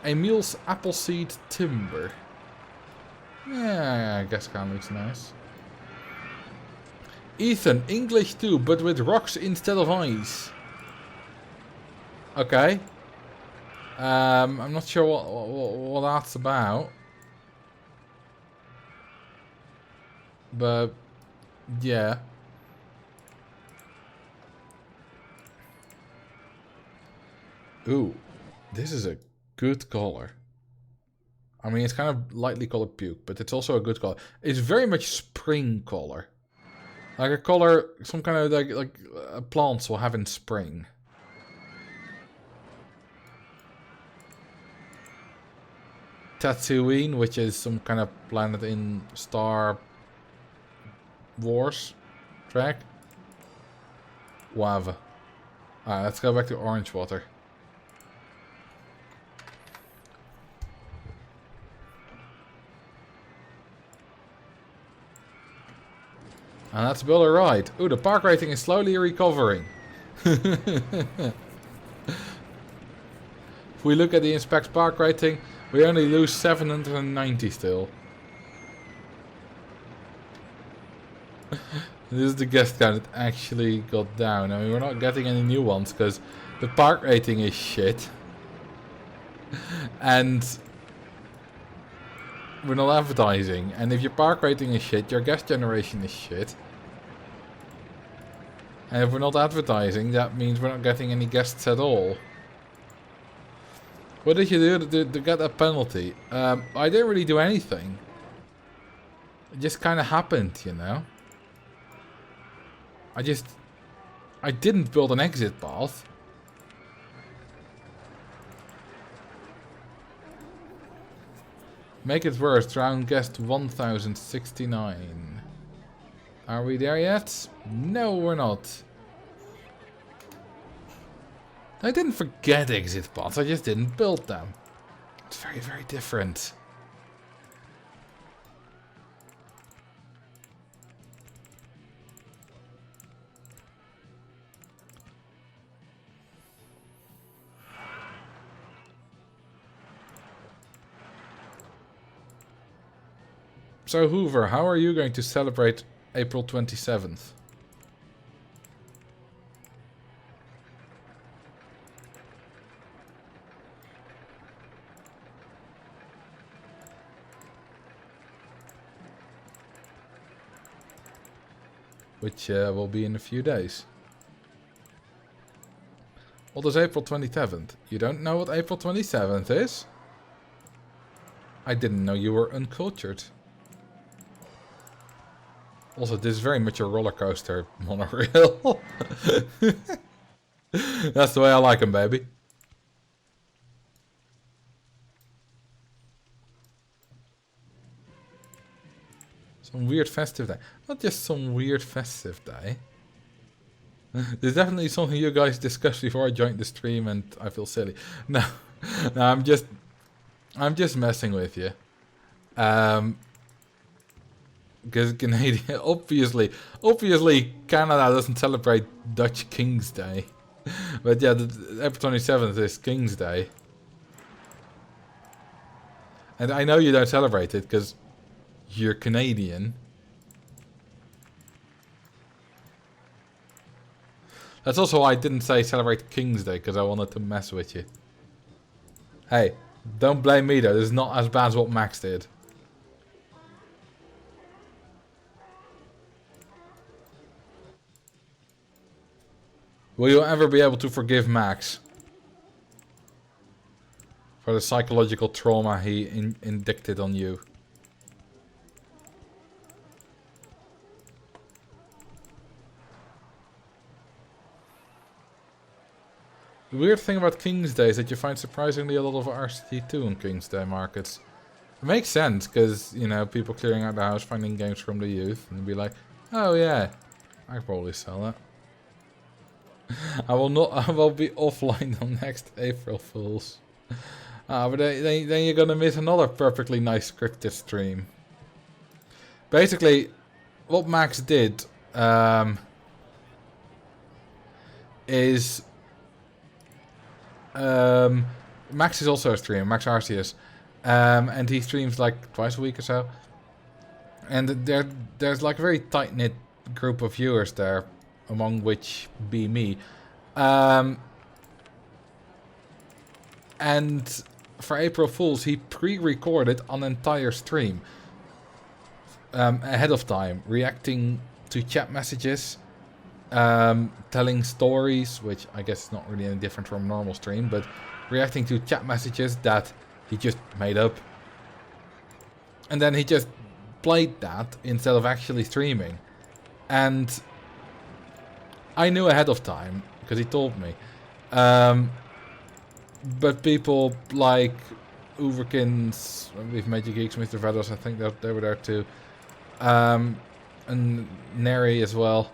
Emil's Appleseed Timber. Yeah, I guess kind of looks nice. Ethan, English too, but with rocks instead of ice. Okay. I'm not sure what that's about. But, yeah. Ooh, this is a good color. I mean, it's kind of lightly colored puke, but it's also a good color. It's very much spring color. Like a color, some kind of like plants will have in spring. Tatooine, which is some kind of planet in Star Wars track. Wava. Alright, let's go back to orange water. And that's Builder right. Ooh, the park rating is slowly recovering. If we look at the Inspect park rating, we only lose 790 still. This is the guest count that actually got down. I mean, we're not getting any new ones because the park rating is shit. And we're not advertising. And if your park rating is shit, your guest generation is shit. And if we're not advertising, that means we're not getting any guests at all. What did you do to get that penalty? I didn't really do anything. It just kind of happened, you know. I didn't build an exit path. Make it worse, drown guest 1069. Are we there yet? No, we're not. I didn't forget exit paths, I just didn't build them. It's very, very different. So Hoover, how are you going to celebrate April 27th? Which will be in a few days. What is April 27th? You don't know what April 27th is? I didn't know you were uncultured. Also, this is very much a roller coaster monorail. That's the way I like them, baby. Some weird festive day. Not just some weird festive day. There's definitely something you guys discussed before I joined the stream and I feel silly. No, no, I'm just messing with you. Because Canadian, obviously Canada doesn't celebrate Dutch King's Day. But yeah, April 27th is King's Day. And I know you don't celebrate it because you're Canadian. That's also why I didn't say celebrate King's Day, because I wanted to mess with you. Hey, don't blame me though, this is not as bad as what Max did. Will you ever be able to forgive Max for the psychological trauma he indicted on you? The weird thing about King's Day is that you find surprisingly a lot of RCT2 on King's Day markets. It makes sense, because, you know, people clearing out the house, finding games from the youth, and be like, oh yeah, I could probably sell that. I will be offline on next April Fools. But then you're gonna miss another perfectly nice scripted stream. Basically, what Max did, is... Max is also a streamer, Max Arceus, and he streams like twice a week or so. And there's like a very tight-knit group of viewers there, among which be me. And for April Fools, he pre-recorded an entire stream ahead of time, reacting to chat messages. Telling stories, which I guess is not really any different from a normal stream, but reacting to chat messages that he just made up. And then he just played that instead of actually streaming. And I knew ahead of time, because he told me. But people like Uverkins, with Magic Geeks, Mr. Vedos, I think that they were there too. And Neri as well.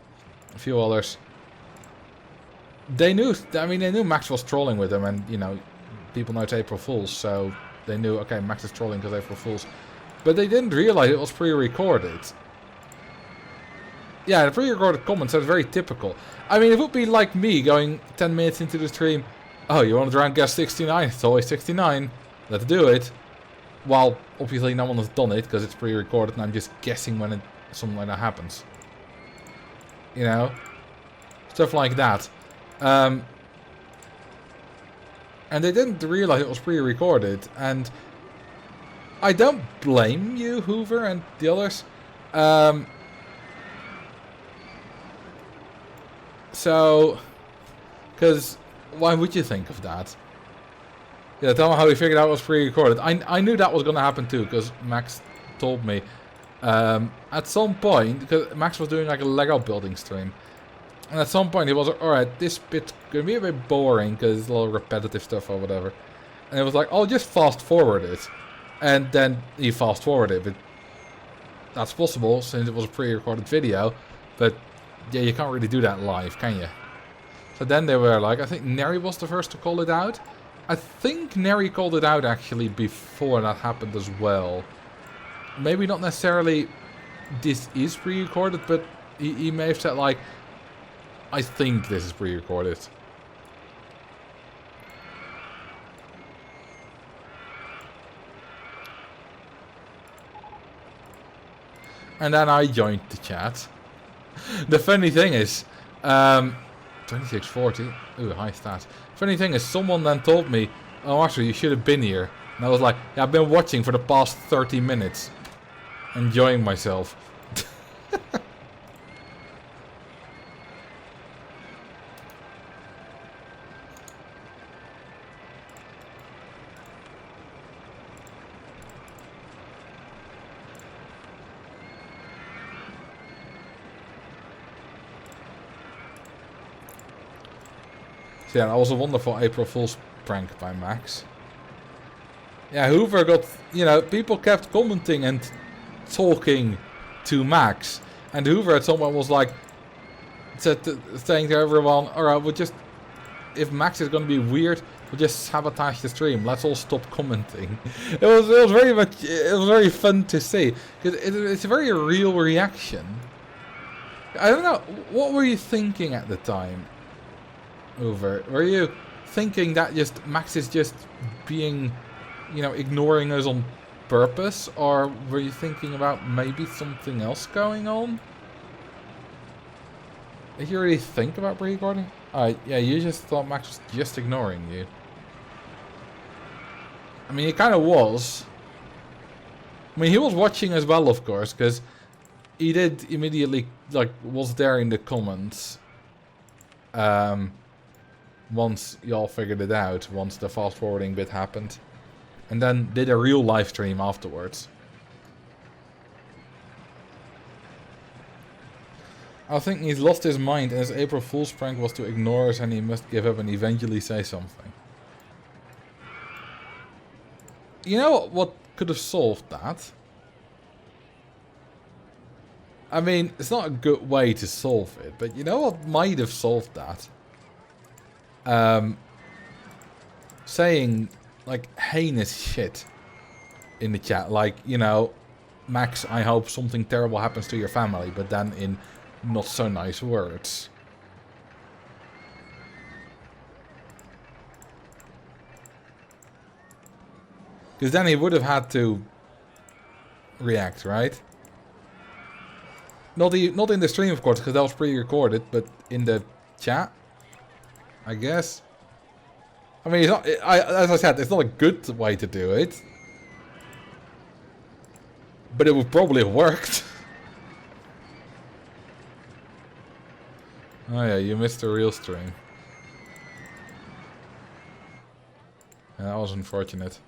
A few others. They knew Max was trolling with them, and, you know, people know it's April Fools, so they knew, okay, Max is trolling because April Fools. But they didn't realize it was pre-recorded. Yeah, the pre-recorded comments are very typical. I mean, it would be like me going 10 minutes into the stream, oh, you want to drown guess 69? It's always 69. Let's do it. While, obviously, no one has done it, because it's pre-recorded, and I'm just guessing when something like that happens. You know, stuff like that. And they didn't realize it was pre-recorded, and I don't blame you, Hoover, and the others. So, because why would you think of that? Yeah, tell me how you figured out it was pre-recorded. I knew that was going to happen too, because Max told me. At some point, because Max was doing like a Lego building stream, and at some point he was like, alright, this bit's gonna be a bit boring because it's a lot of repetitive stuff or whatever. And it was like, I'll just fast forward it. And then he fast forwarded it, but that's possible since it was a pre-recorded video. But yeah, you can't really do that live, can you? So then they were like, I think Neri was the first to call it out. I think Neri called it out actually before that happened as well. Maybe not necessarily this is pre-recorded, but he may have said like, I think this is pre-recorded. And then I joined the chat. The funny thing is, 2640. Ooh, high stats. Funny thing is, someone then told me, "Oh, actually, you should have been here." And I was like, "Yeah, I've been watching for the past 30 minutes, enjoying myself." So yeah, that was a wonderful April Fool's prank by Max. Yeah, Hoover got, you know, people kept commenting and talking to Max. And Hoover at some point was like, saying to everyone, "Alright, we'll just, if Max is going to be weird, we'll just sabotage the stream. Let's all stop commenting." It was very fun to see. Because it's a very real reaction. I don't know, what were you thinking at the time? Over. Were you thinking that just Max is just being, you know, ignoring us on purpose? Or were you thinking about maybe something else going on? Did you really think about pre-recording? Yeah, you just thought Max was just ignoring you. I mean, he kind of was. I mean, he was watching as well, of course, because he did immediately, like, was there in the comments. Once y'all figured it out, once the fast forwarding bit happened. And then did a real live stream afterwards. I think he's lost his mind and his April Fool's prank was to ignore us and he must give up and eventually say something. You know what could have solved that? I mean, it's not a good way to solve it, but you know what might have solved that? Saying, like, heinous shit in the chat. Like, you know, "Max, I hope something terrible happens to your family," but then in not so nice words. Because then he would have had to react, right? Not in the stream, of course, because that was pre-recorded, but in the chat, I guess. I mean, it's not, as I said, it's not a good way to do it. But it would probably have worked. Oh yeah, you missed the real stream. Yeah, that was unfortunate.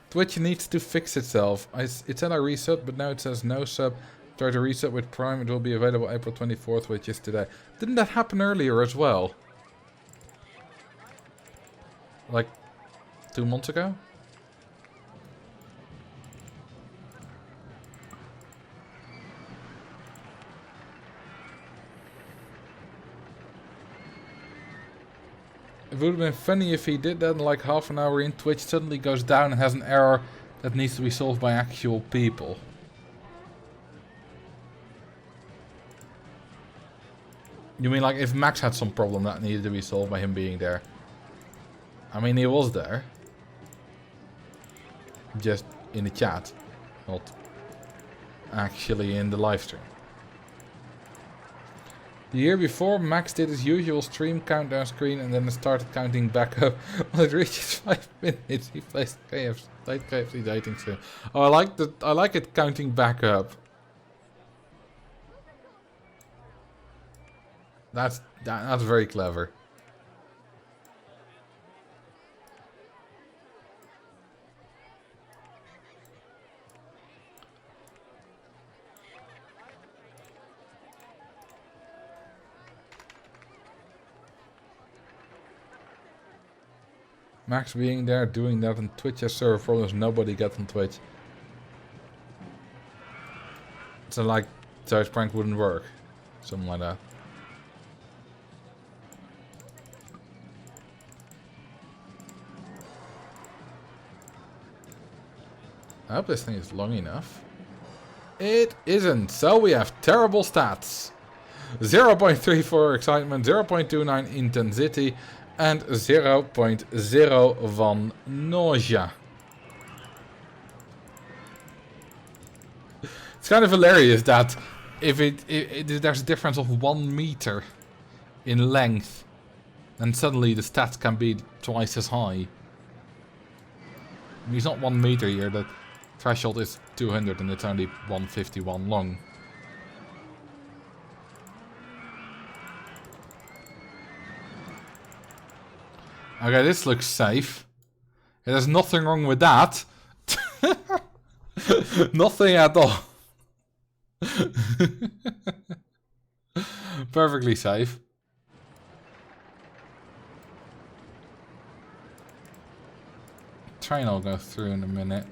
Twitch needs to fix itself. It said I reset, but now it says no sub. Try to reset with Prime. It will be available April 24th, which is today. Didn't that happen earlier as well? Like 2 months ago? It would have been funny if he did that and like half an hour in, Twitch suddenly goes down and has an error that needs to be solved by actual people. You mean like if Max had some problem that needed to be solved by him being there? I mean, he was there. Just in the chat. Not actually in the live stream. The year before, Max did his usual stream countdown screen and then started counting back up. When it reaches 5 minutes, he played KFC dating sim. Oh, I like it counting back up. That's very clever. Max being there, doing that, and Twitch has server problems nobody gets on Twitch. So like, his prank wouldn't work. Something like that. I hope this thing is long enough. It isn't, so we have terrible stats. 0.34 excitement, 0.29 intensity, and 0.0 van nausea. It's kind of hilarious that if there's a difference of 1 meter in length, then suddenly the stats can be twice as high. I mean, it's not 1 meter here, the threshold is 200 and it's only 151 long. Okay, this looks safe. There's nothing wrong with that. Nothing at all. Perfectly safe. Train will go through in a minute.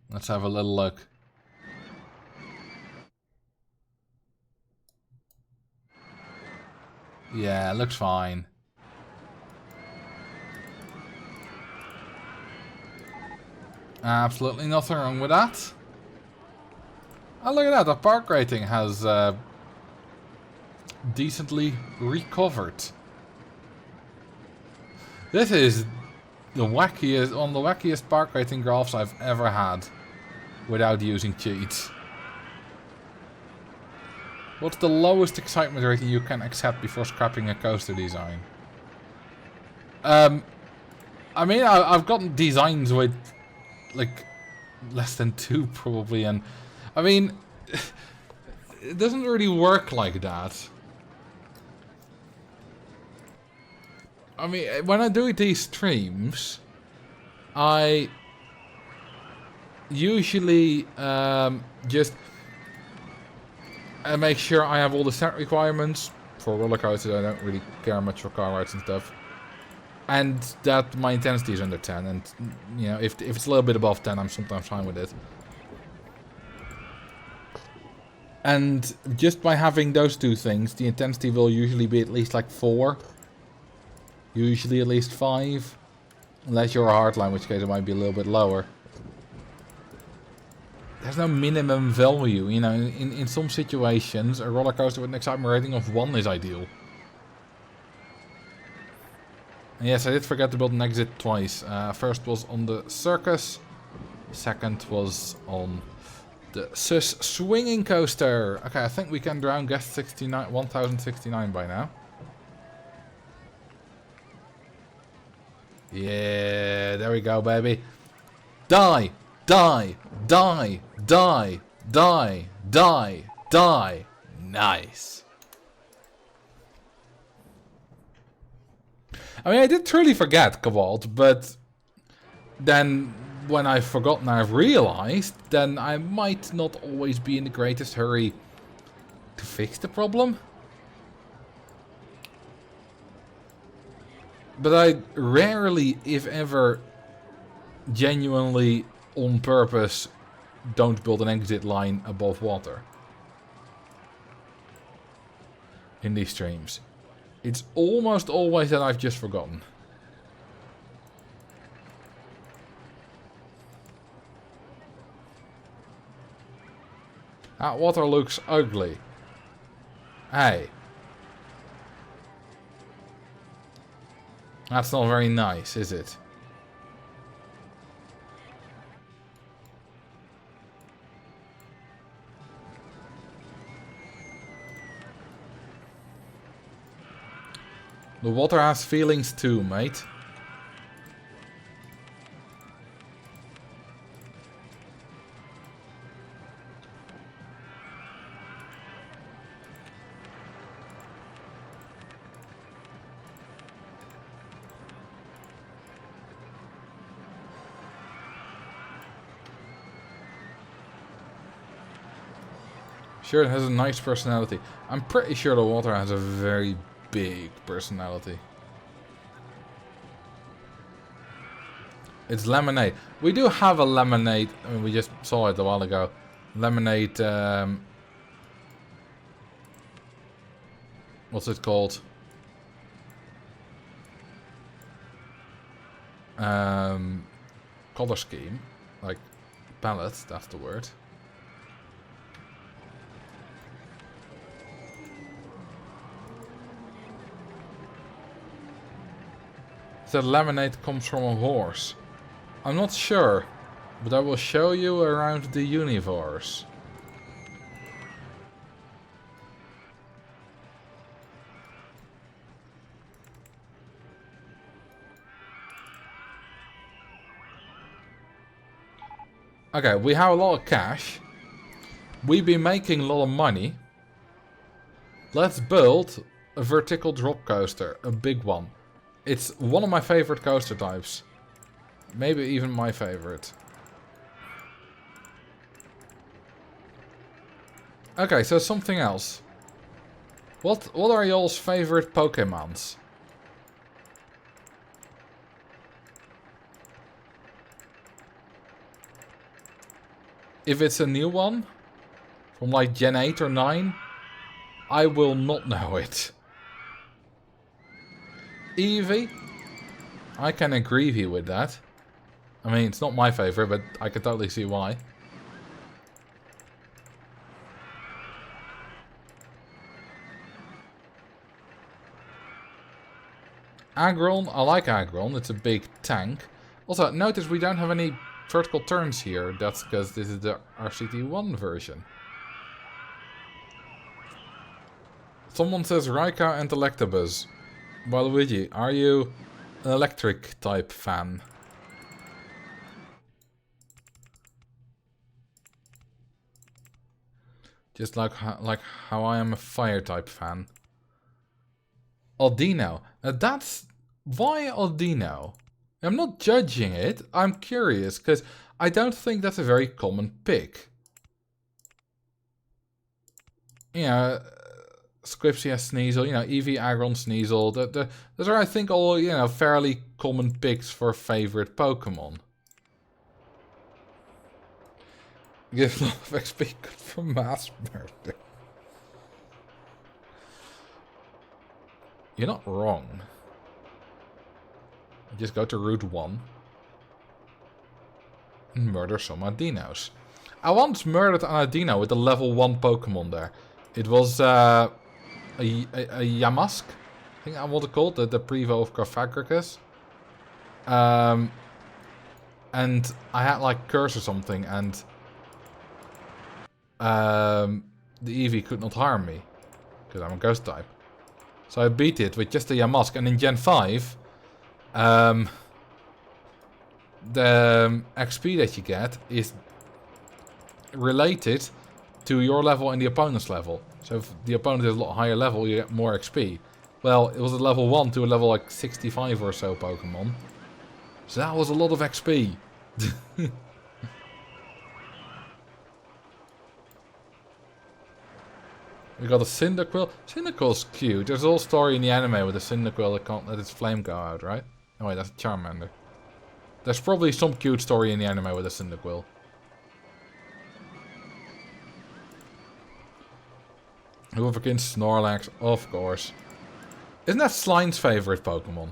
Let's have a little look. Yeah, looks fine. Absolutely nothing wrong with that. Oh, look at that. The park rating has decently recovered. This is the wackiest, one of the wackiest park rating graphs I've ever had without using cheats. What's the lowest excitement rating you can accept before scrapping a coaster design? I mean, I've gotten designs with like less than 2 probably, and I mean, it doesn't really work like that. I mean, when I do these streams, I usually just make sure I have all the set requirements. For roller coasters, I don't really care much for car rides and stuff. And that my intensity is under 10, and you know, if it's a little bit above 10, I'm sometimes fine with it. And just by having those 2 things, the intensity will usually be at least like 4. Usually at least 5. Unless you're a hardline, in which case it might be a little bit lower. There's no minimum value, you know, in some situations a roller coaster with an excitement rating of 1 is ideal. And yes, I did forget to build an exit twice. First was on the circus, second was on the sus swinging coaster. Okay, I think we can drown guest 69, 1069 by now. Yeah, there we go, baby. Die, die, die, die, die, die, die. Nice. I mean, I did truly forget Cobalt, but then when I've forgotten I've realized, then I might not always be in the greatest hurry to fix the problem. But I rarely, if ever, genuinely on purpose don't build an exit line above water in these streams. It's almost always that I've just forgotten. That water looks ugly. Hey. That's not very nice, is it? The water has feelings too, mate. Sure, it has a nice personality. I'm pretty sure the water has a very big personality. It's lemonade. We do have a lemonade. I mean, we just saw it a while ago. Lemonade. What's it called? Color scheme, like palette. That's the word. that lemonade comes from a horse? I'm not sure, but I will show you around the universe. Okay, we have a lot of cash. We've been making a lot of money. Let's build a vertical drop coaster, a big one. It's one of my favorite coaster types. Maybe even my favorite. Okay, so something else. What are y'all's favorite Pokemons? If it's a new one, from like Gen 8 or 9, I will not know it. Eevee? I can agree with you with that. I mean, it's not my favorite, but I can totally see why. Aggron, I like Aggron, it's a big tank. Also, notice we don't have any vertical turns here. That's because this is the RCT1 version. Someone says Raika and Electabuzz. Waluigi, are you an electric type fan? Just like how I am a fire type fan. Aldino. That's... Why Aldino? I'm not judging it. I'm curious, because I don't think that's a very common pick. You know, Squipsy has Sneasel, you know, Eevee, Aggron, Sneasel. Those are, I think, all, you know, fairly common picks for favorite Pokemon. Give a lot of XP from mass murder. You're not wrong. Just go to Route 1. And murder some Adinos. I once murdered an Adino with a level 1 Pokemon there. It was a Yamask. I think I want to call it the Prevo of Carfagricus. And I had like Curse or something, and the Eevee could not harm me. Because I'm a Ghost type. So I beat it with just a Yamask, and in Gen 5... the XP that you get is related to your level and the opponent's level. So if the opponent is a lot higher level, you get more XP. Well, it was a level 1 to a level like 65 or so Pokemon. So that was a lot of XP. We got a Cyndaquil. Cyndaquil's cute. There's a whole story in the anime with a Cyndaquil that can't let its flame go out, right? Oh wait, that's a Charmander. There's probably some cute story in the anime with a Cyndaquil. Hooverkin, Snorlax, of course. Isn't that Slime's favorite Pokemon?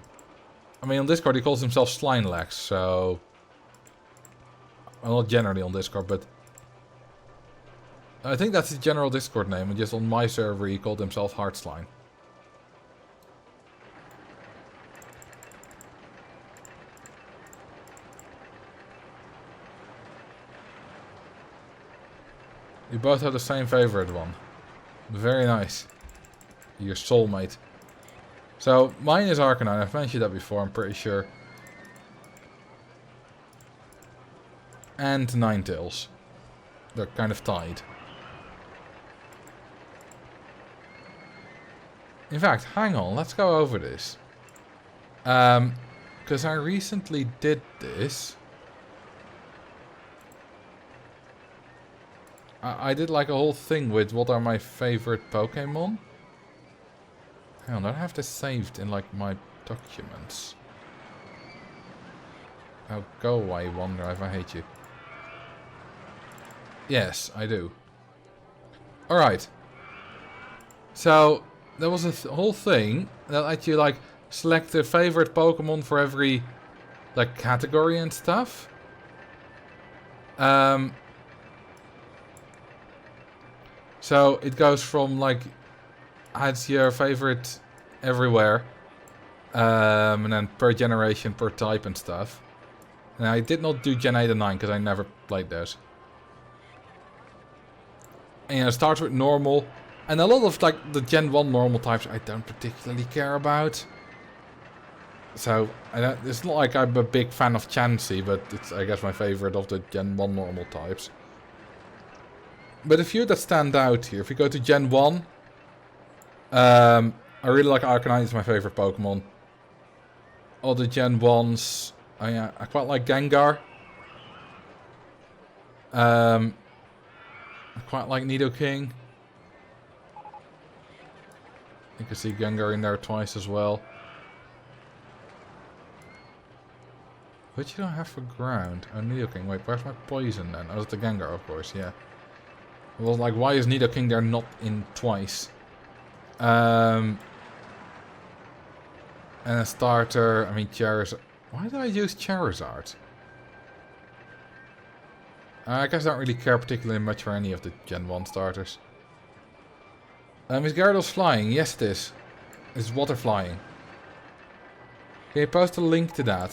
I mean, on Discord he calls himself Slinelax, so... Well, not generally on Discord, but... I think that's his general Discord name, and just on my server he called himself Heartslime. You both have the same favorite one. Very nice. Your soulmate. So, mine is Arcanine. I've mentioned that before, I'm pretty sure. And Ninetales. They're kind of tied. In fact, hang on, let's go over this. Because I recently did this. I did like a whole thing with what are my favorite Pokemon. Hang on, I have this saved in like my documents. Oh, go away, OneDrive, I hate you. Yes, I do. Alright. So, there was a whole thing that let you like select a favorite Pokemon for every like category and stuff. So it goes from like adds your favorite everywhere, And then per generation, per type and stuff. And I did not do Gen 8 and 9 because I never played those. And it starts with normal. And a lot of like the Gen 1 normal types I don't particularly care about. So, it's not like I'm a big fan of Chansey, but it's, I guess, my favorite of the Gen 1 normal types. But a few that stand out here. If we go to Gen 1, I really like Arcanine, it's my favorite Pokemon. All the Gen 1s, I quite like Gengar. I quite like Nidoking. You can see Gengar in there twice as well. Which you don't have for ground? Oh, Nidoking. Wait, where's my poison then? Oh, it's the Gengar, of course, yeah. Well, like, why is Nidoking there not in twice? And a starter, I mean, Charizard. Why did I use Charizard? I guess I don't really care particularly much for any of the Gen 1 starters. Is Gyarados flying? Yes, it is. It's water flying. Can you post a link to that?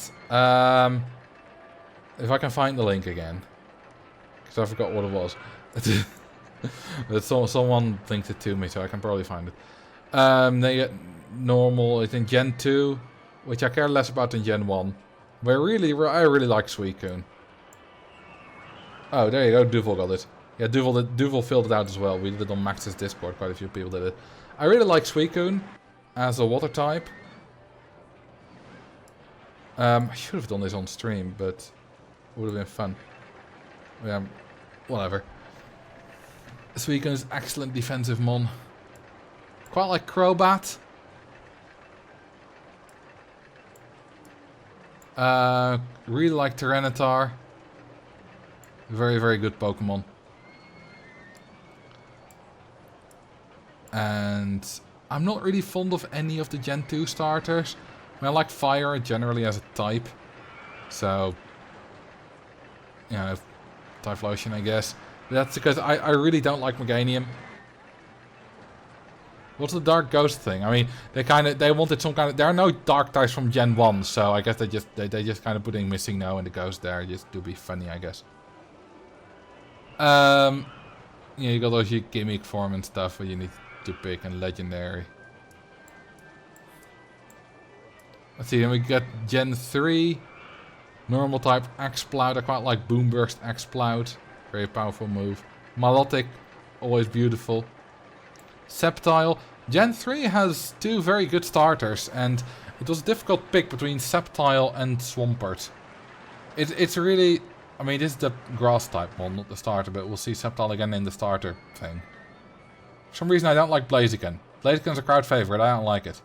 If I can find the link again. Because I forgot what it was. But someone linked it to me, so I can probably find it. They get normal, it's in Gen 2, which I care less about than Gen 1. But I really like Suicune. Oh, there you go, Duval got it. Yeah, Duval filled it out as well. We did it on Max's Discord, quite a few people did it. I really like Suicune as a water type. I should have done this on stream, but it would have been fun. Yeah, whatever. Suicune is excellent defensive mon. Quite like Crobat. Really like Tyranitar. Very, very good Pokemon. And I'm not really fond of any of the Gen 2 starters. I mean, I like Fire generally as a type. So, you know, Typhlosion, I guess. But that's because I really don't like Meganium. What's the Dark Ghost thing? I mean, they wanted some kind of... There are no Dark types from Gen 1, so I guess they just kind of putting Missing No and the Ghost there just to be funny, I guess. Yeah, you got those gimmick form and stuff where you need to pick and legendary. Let's see, then we got Gen 3. Normal type X-Ploud. I quite like Boomburst X-Ploud. Very powerful move. Milotic, always beautiful. Sceptile. Gen 3 has two very good starters, and it was a difficult pick between Sceptile and Swampert. It's really... I mean, this is the grass type one, not the starter, but we'll see Sceptile again in the starter thing. For some reason I don't like Blaziken. Blaziken's a crowd favorite, I don't like it.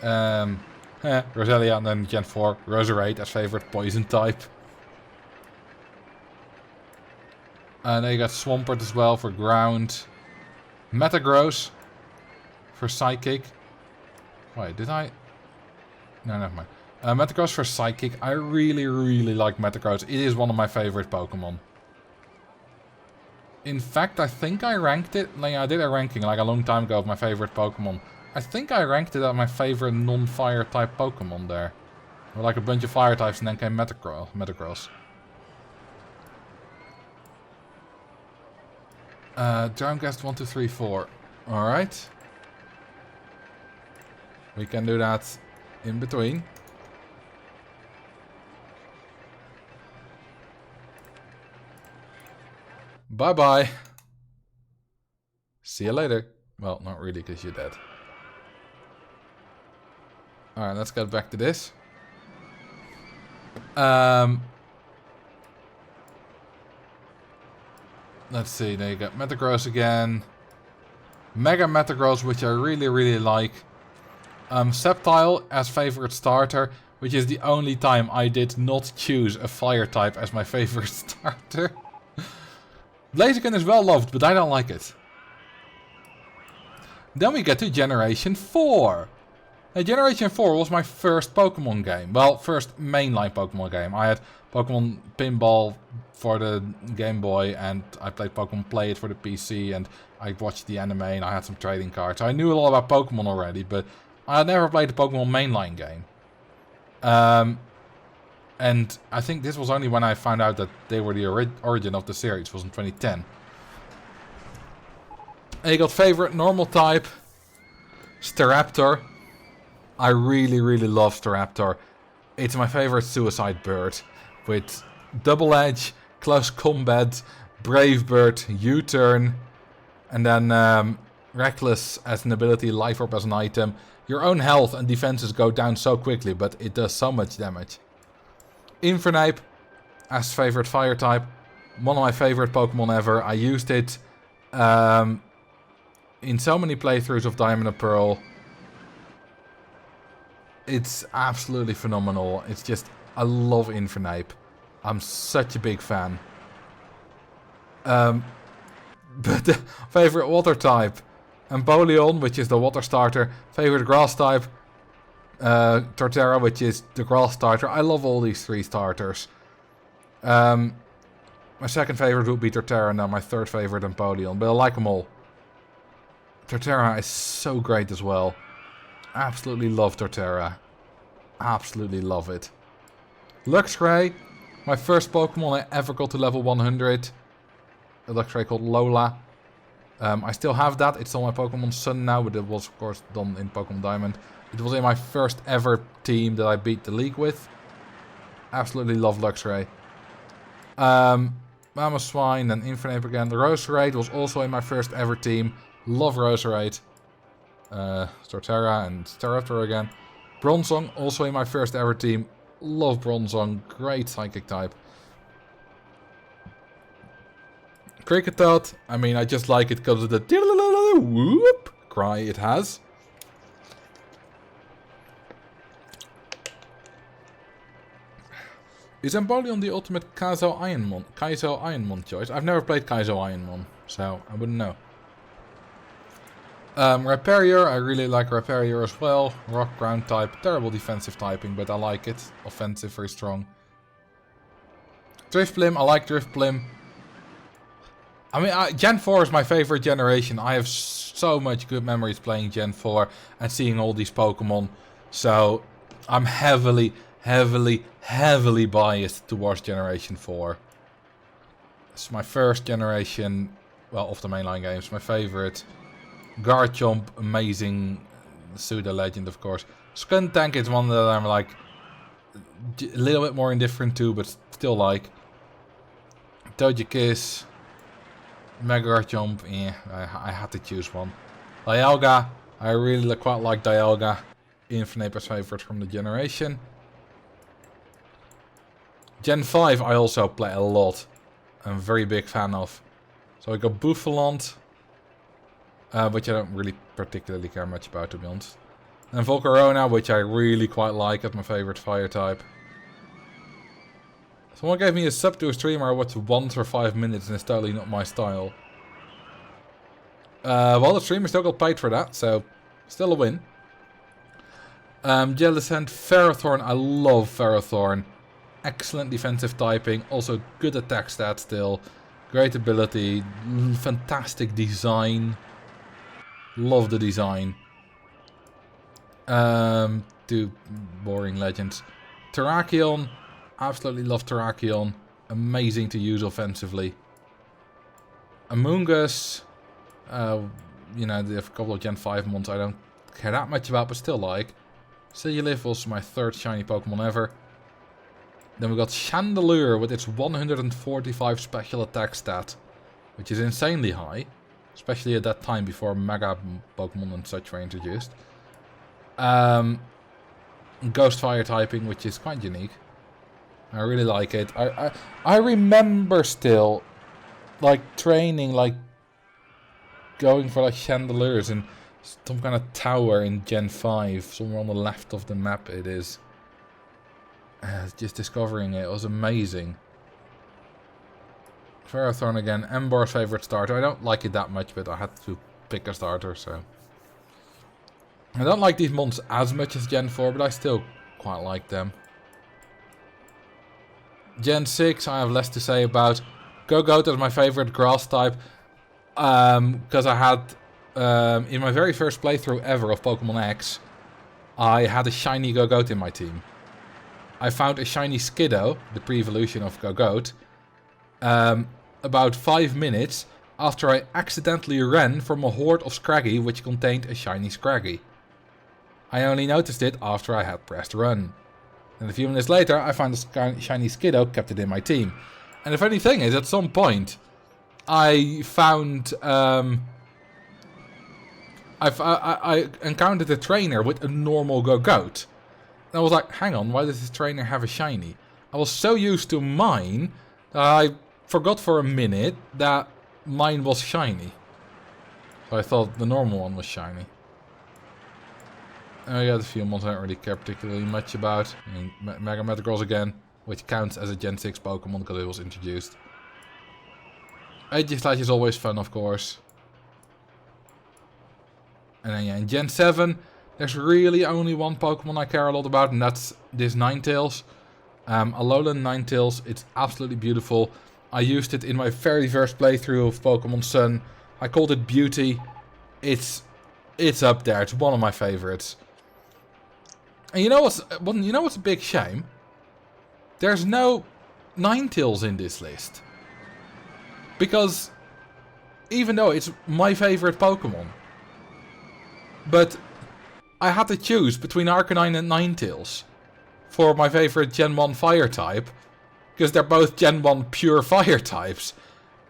Roselia, and then Gen 4, Roserade as favorite poison type. And then you got Swampert as well for ground. Metagross for Psychic. Wait, did I? No, never mind. Metagross for Psychic. I really, really like Metagross. It is one of my favorite Pokemon. In fact, I think I ranked it. Like, I did a ranking like a long time ago of my favorite Pokemon. I think I ranked it as my favorite non-fire type Pokemon there. Or like a bunch of fire types and then came Metagross. Drownguest 1, 2, 3, 4. Alright. We can do that in between. Bye-bye. See you later. Well, not really, because you're dead. Alright, let's get back to this. Let's see, there you got Metagross again. Mega Metagross, which I really, really like. Sceptile as favorite starter, which is the only time I did not choose a fire type as my favorite starter. Blaziken is well loved, but I don't like it. Then we get to Generation 4. Generation 4 was my first Pokemon game. Well, first mainline Pokemon game. I had Pokemon Pinball for the Game Boy, and I played Pokemon Play It for the PC, and I watched the anime, and I had some trading cards. So I knew a lot about Pokemon already, but I had never played the Pokemon mainline game. And I think this was only when I found out that they were the origin of the series, was in 2010. And you got favorite normal type, Staraptor. I really, really love Staraptor. It's my favorite suicide bird. With double edge, close combat, brave bird, U-turn, and then reckless as an ability, life orb as an item. Your own health and defenses go down so quickly, but it does so much damage. Infernape as favorite fire type. One of my favorite Pokemon ever. I used it in so many playthroughs of Diamond and Pearl. It's absolutely phenomenal. It's just, I love Infernape. I'm such a big fan. But the favorite water type, Empoleon, which is the water starter. Favorite grass type, Torterra, which is the grass starter. I love all these three starters. My second favorite would be Torterra, and then my third favorite Empoleon, but I like them all. Torterra is so great as well. Absolutely love Torterra. Absolutely love it. Luxray, my first Pokemon I ever got to level 100. A Luxray called Lola. I still have that. It's on my Pokemon Sun now, but it was of course done in Pokemon Diamond. It was in my first ever team that I beat the league with. Absolutely love Luxray. Mamoswine and Infernape again. The Roserade was also in my first ever team. Love Roserade. Torterra and Staraptor again. Bronzong, also in my first ever team. Love Bronzong. Great psychic type. Kricketot, I mean, I just like it because of the whoop cry it has. Is Empoleon the ultimate Kaizo Ironmon choice? I've never played Kaizo Ironmon, so I wouldn't know. Rhyperior, I really like Rhyperior as well. Rock ground type, terrible defensive typing, but I like it. Offensive, very strong. Drifblim, I like Drifblim. I mean, Gen 4 is my favorite generation. I have so much good memories playing Gen 4 and seeing all these Pokemon. So, I'm heavily biased towards Generation 4. It's my first generation, well, of the mainline games, my favorite. Garchomp, amazing. Pseudo Legend, of course. Skuntank is one that I'm like a little bit more indifferent to, but still like. Togekiss. Mega Garchomp, yeah, I had to choose one. Dialga, I really quite like Dialga. Infernape's favorite from the generation. Gen 5 I also play a lot. I'm a very big fan of. So I got Bouffalant. Which I don't really particularly care much about, to be honest. And Volcarona, which I really quite like as my favorite fire type. Someone gave me a sub to a streamer I watched once for 5 minutes and it's totally not my style. Well, the streamer still got paid for that, so still a win. Jellicent, Ferrothorn, I love Ferrothorn. Excellent defensive typing, also good attack stats still. Great ability, fantastic design. Love the design. Two boring legends. Terrakion. Absolutely love Terrakion. Amazing to use offensively. Amoonguss. You know, they have a couple of Gen 5 mons I don't care that much about, but still like. Sigilyph was my third shiny Pokemon ever. Then we got Chandelure with its 145 special attack stat. Which is insanely high. Especially at that time before Mega Pokemon and such were introduced. Ghost Fire typing, which is quite unique. I really like it. I remember still, like, training, like, going for, like, Chandelures in some kind of tower in Gen 5. Somewhere on the left of the map it is. Just discovering it. It was amazing. Ferrothorn again, Embor's favorite starter. I don't like it that much, but I had to pick a starter, so. I don't like these mons as much as Gen 4, but I still quite like them. Gen 6, I have less to say about. Gogoat is my favorite grass type. Because I had, in my very first playthrough ever of Pokemon X, I had a shiny Gogoat in my team. I found a shiny Skiddo, the pre-evolution of Gogoat, about 5 minutes after I accidentally ran from a horde of Scraggy which contained a shiny Scraggy. I only noticed it after I had pressed run. And a few minutes later I found a shiny Skiddo, kept it in my team. And the funny thing is, at some point, I found... I encountered a trainer with a normal Gogoat. And I was like, hang on, why does this trainer have a shiny? I was so used to mine that I forgot for a minute that mine was shiny. So I thought the normal one was shiny. Oh yeah, the few ones I don't really care particularly much about. I mean, Mega Metagross again, which counts as a Gen 6 Pokemon because it was introduced. Aegislash is always fun, of course. And then yeah, in Gen 7, there's really only one Pokemon I care a lot about, and that's this Ninetales. Alolan Ninetales, it's absolutely beautiful. I used it in my very first playthrough of Pokemon Sun. I called it Beauty. It's up there. It's one of my favorites. And you know what's a big shame? There's no Ninetales in this list. Because even though it's my favorite Pokemon, but I had to choose between Arcanine and Ninetales for my favorite Gen 1 Fire type, because they're both Gen 1 pure Fire types,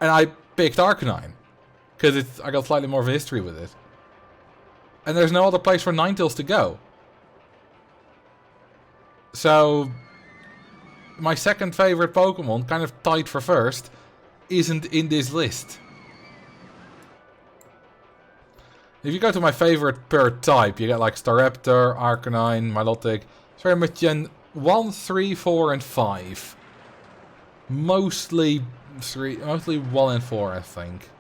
and I picked Arcanine because I got slightly more of a history with it. And there's no other place for Ninetales to go. So my second favorite Pokemon, kind of tied for first, isn't in this list. If you go to my favorite per type, you get like Staraptor, Arcanine, Milotic. It's very much Gen 1, 3, 4 and 5. Mostly 1 and 4, I think.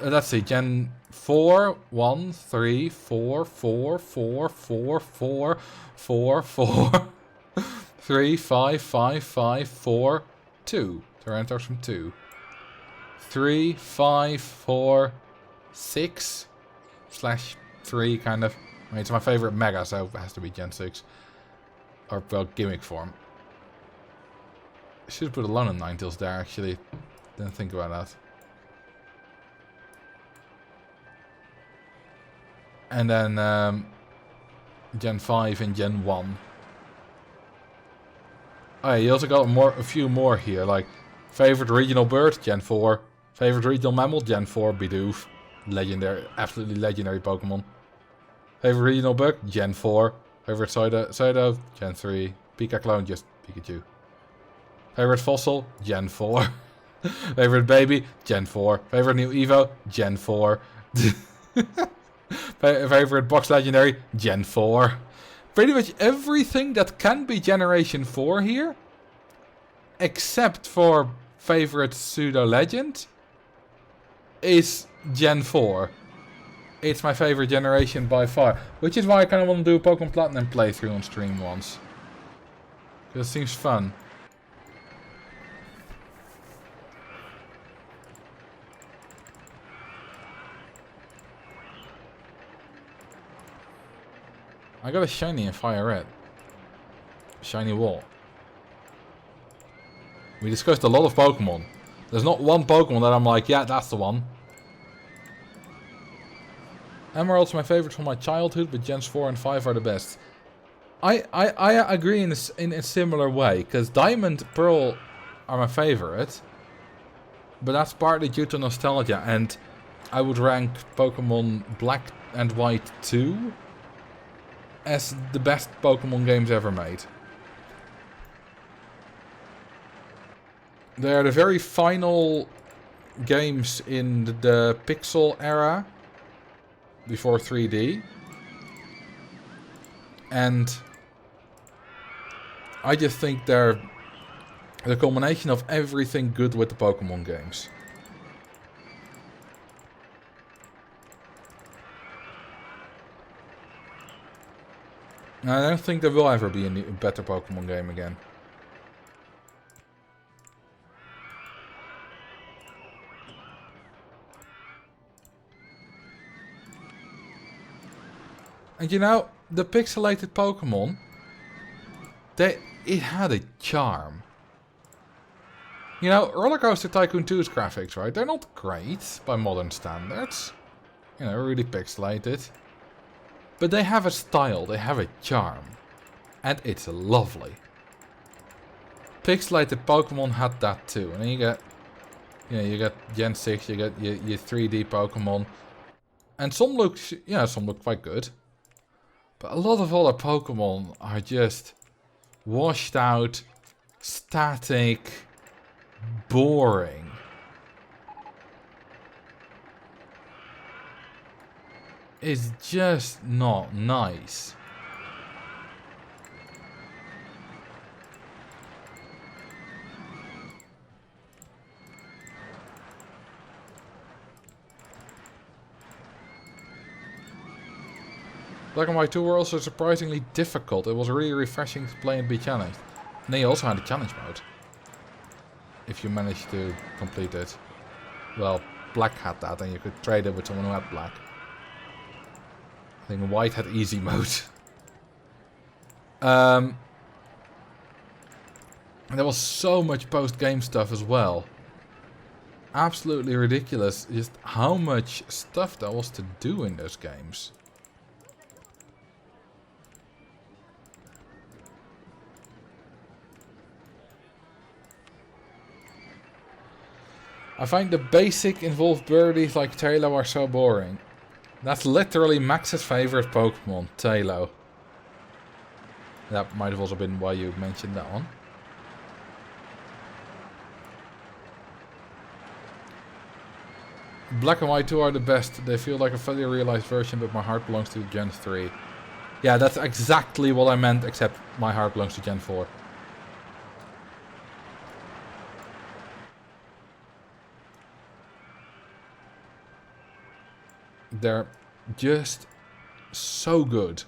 Let's see, Gen 4, 1, 3, 4, 4, 4, 4, 4, 4, 4, 3, 5, 5, 5, 4, 2. Tyranitar's from 2. 3, 5, 4, 6 / 3, kind of. I mean, it's my favorite Mega, so it has to be Gen 6. Or, well, gimmick form. I should have put Alolan Ninetales there, actually. Didn't think about that. And then Gen 5 and Gen 1. Oh yeah, you also got a few more here, like favorite regional bird, Gen 4. Favorite regional mammal, Gen 4, Bidoof. Legendary, absolutely legendary Pokemon. Favorite regional bug, Gen 4. Favorite Psydo, Gen 3. Pika clone, just Pikachu. Favorite fossil, Gen 4. Favorite baby, Gen 4. Favorite new Evo, Gen 4. Favorite box legendary, Gen 4. Pretty much everything that can be Generation 4 here, except for favorite pseudo legend, is Gen 4. It's my favorite generation by far, which is why I kind of want to do a Pokemon Platinum playthrough on stream once. Because it seems fun. I got a shiny in Fire Red. Shiny Wall. We discussed a lot of Pokemon. There's not one Pokemon that I'm like, yeah, that's the one. Emerald's my favorite from my childhood, but Gens 4 and 5 are the best. I agree in a similar way, because Diamond, Pearl are my favorite. But that's partly due to nostalgia, and I would rank Pokemon Black and White 2 as the best Pokemon games ever made. They are the very final games in the Pixel era, before 3D. And I just think they're the combination of everything good with the Pokemon games. And I don't think there will ever be a better Pokemon game again. And you know, the pixelated Pokemon, it had a charm. You know, Roller Coaster Tycoon 2's graphics, right? They're not great by modern standards. You know, really pixelated. But they have a style, they have a charm. And it's lovely. Pixelated Pokemon had that too. And then you get Gen 6, you get your 3D Pokemon. And some look quite good. But a lot of other Pokemon are just washed out, static, boring. It's just not nice. Black and White 2 were also surprisingly difficult. It was really refreshing to play and be challenged. And they also had a challenge mode. If you managed to complete it. Well, Black had that and you could trade it with someone who had Black. I think White had easy mode. And there was so much post-game stuff as well. Absolutely ridiculous just how much stuff there was to do in those games. I find the basic involved birdies like Tailo are so boring. That's literally Max's favorite Pokemon, Tailo. That might have also been why you mentioned that one. Black and White 2 are the best. They feel like a fully realized version, but my heart belongs to Gen 3. Yeah, that's exactly what I meant, except my heart belongs to Gen 4. They're just so good.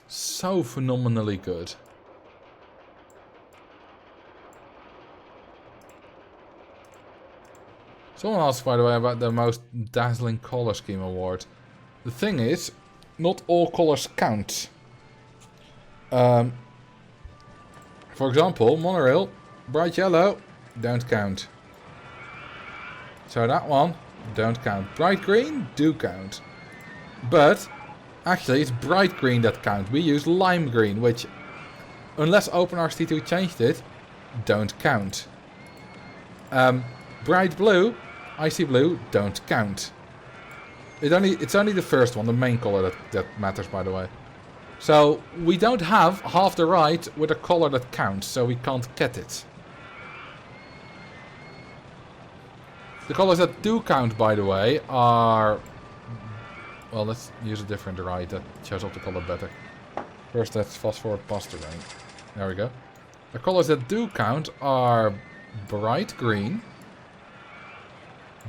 So phenomenally good. Someone asked, by the way, about the most dazzling color scheme award. The thing is, not all colors count. For example, monorail, bright yellow, don't count. So that one, don't count. Bright green, do count. But, actually, it's bright green that counts. We use lime green, which, unless OpenRCT2 changed it, don't count. Bright blue, icy blue, don't count. It's only the first one, the main color, that matters, by the way. So, we don't have half the right with a color that counts, so we can't get it. The colors that do count, by the way, are... Well, let's use a different right that shows up the color better. First, let's fast forward past the rain. There we go. The colors that do count are bright green,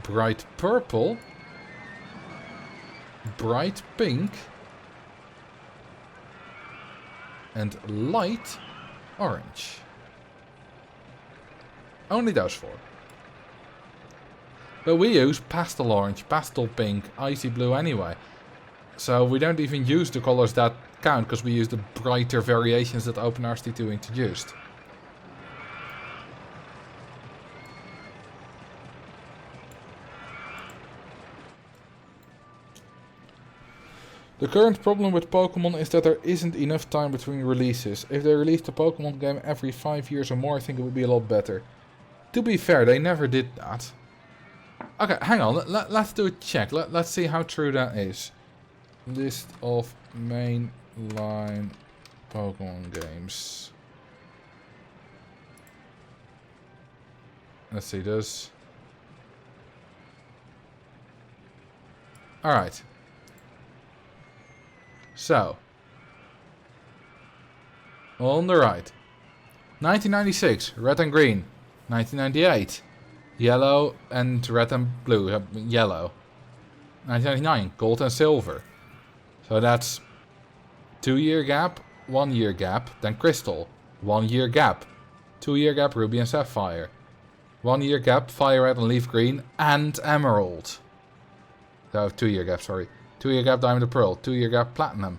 bright purple, bright pink, and light orange. Only those four. But we use pastel orange, pastel pink, icy blue anyway. So we don't even use the colors that count, because we use the brighter variations that OpenRCT2 introduced. The current problem with Pokemon is that there isn't enough time between releases. If they released a Pokemon game every 5 years or more, I think it would be a lot better. To be fair, they never did that. Okay, hang on. Let's do a check. Let's see how true that is. List of mainline Pokemon games. Let's see this. Alright. So. On the right. 1996, Red and Green. 1998. Yellow and red and blue. Yellow. 1999. Gold and silver. So that's 2 year gap, 1 year gap. Then crystal. 1 year gap. 2 year gap, ruby and sapphire. 1 year gap, fire red and leaf green. And emerald. So 2 year gap, sorry. 2-year gap Diamond and Pearl. 2-year gap Platinum.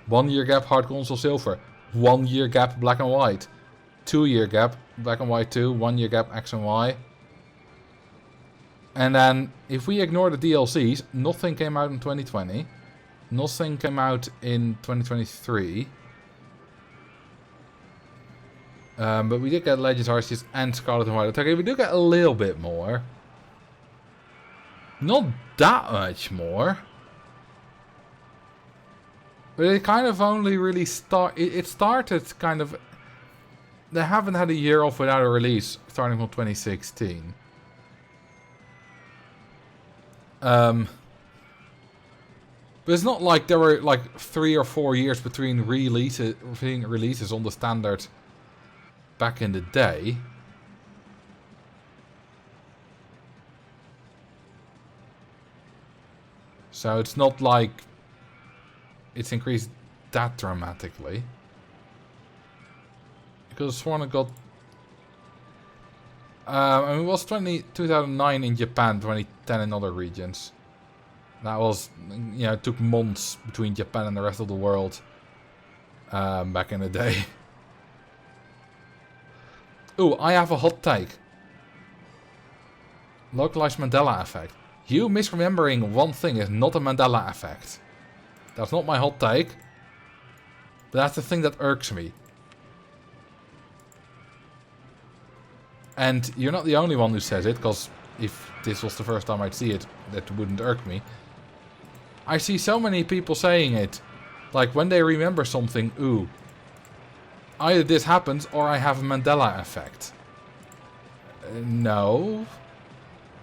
1-year gap Hard Console Silver. 1-year gap Black and White. 2-year gap Black and White 2. 1-year gap X and Y. And then, if we ignore the DLCs, nothing came out in 2020. Nothing came out in 2023. But we did get Legends Arceus and Scarlet and Violet. Okay, we do get a little bit more. Not that much more. But it kind of only really it started kind of... They haven't had a year off without a release, starting from 2016. But it's not like there were like 3 or 4 years between releases on the standard back in the day. So it's not like it's increased that dramatically. Because Sworn it got... I mean, it was 2009 in Japan, 2010 in other regions. That was, you know, it took months between Japan and the rest of the world back in the day. Ooh, I have a hot take. Localized Mandela effect. You misremembering one thing is not a Mandela effect. That's not my hot take. But that's the thing that irks me. And you're not the only one who says it, because if this was the first time I'd see it, that wouldn't irk me. I see so many people saying it. Like, when they remember something, ooh. Either this happens, or I have a Mandela effect. No.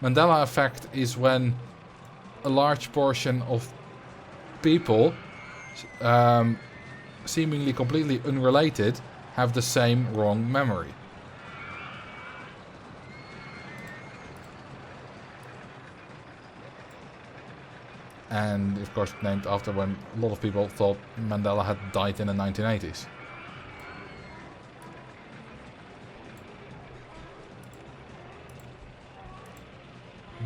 Mandela effect is when a large portion of people, seemingly completely unrelated, have the same wrong memory. And of course named after when a lot of people thought Mandela had died in the 1980s.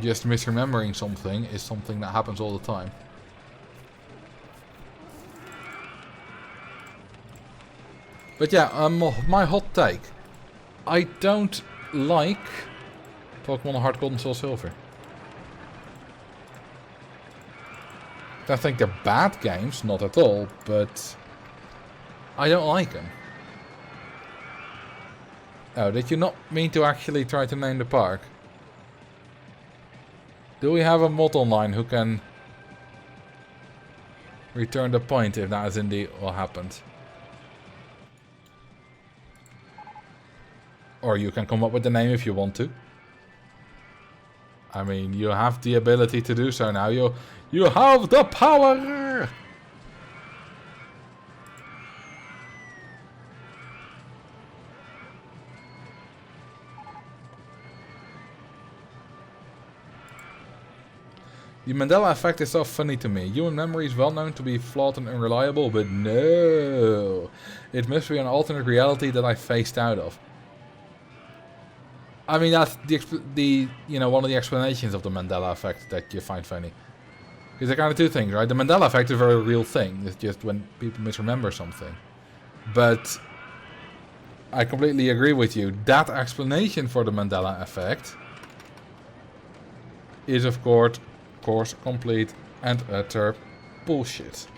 Just misremembering something is something that happens all the time. But yeah, my hot take. I don't like Pokemon Heart Gold and Soul Silver. I don't think they're bad games, not at all, but I don't like them. Oh, did you not mean to actually try to name the park? Do we have a mod online who can return the point if that is indeed what happened? Or you can come up with the name if you want to. I mean, you have the ability to do so now. You have the power! The Mandela effect is so funny to me. Human memory is well known to be flawed and unreliable, but no. It must be an alternate reality that I phased out of. I mean, that's the you know, one of the explanations of the Mandela effect that you find funny. Because there are kind of two things, right? The Mandela effect is a very real thing. It's just when people misremember something. But I completely agree with you. That explanation for the Mandela effect is, of course, complete and utter bullshit.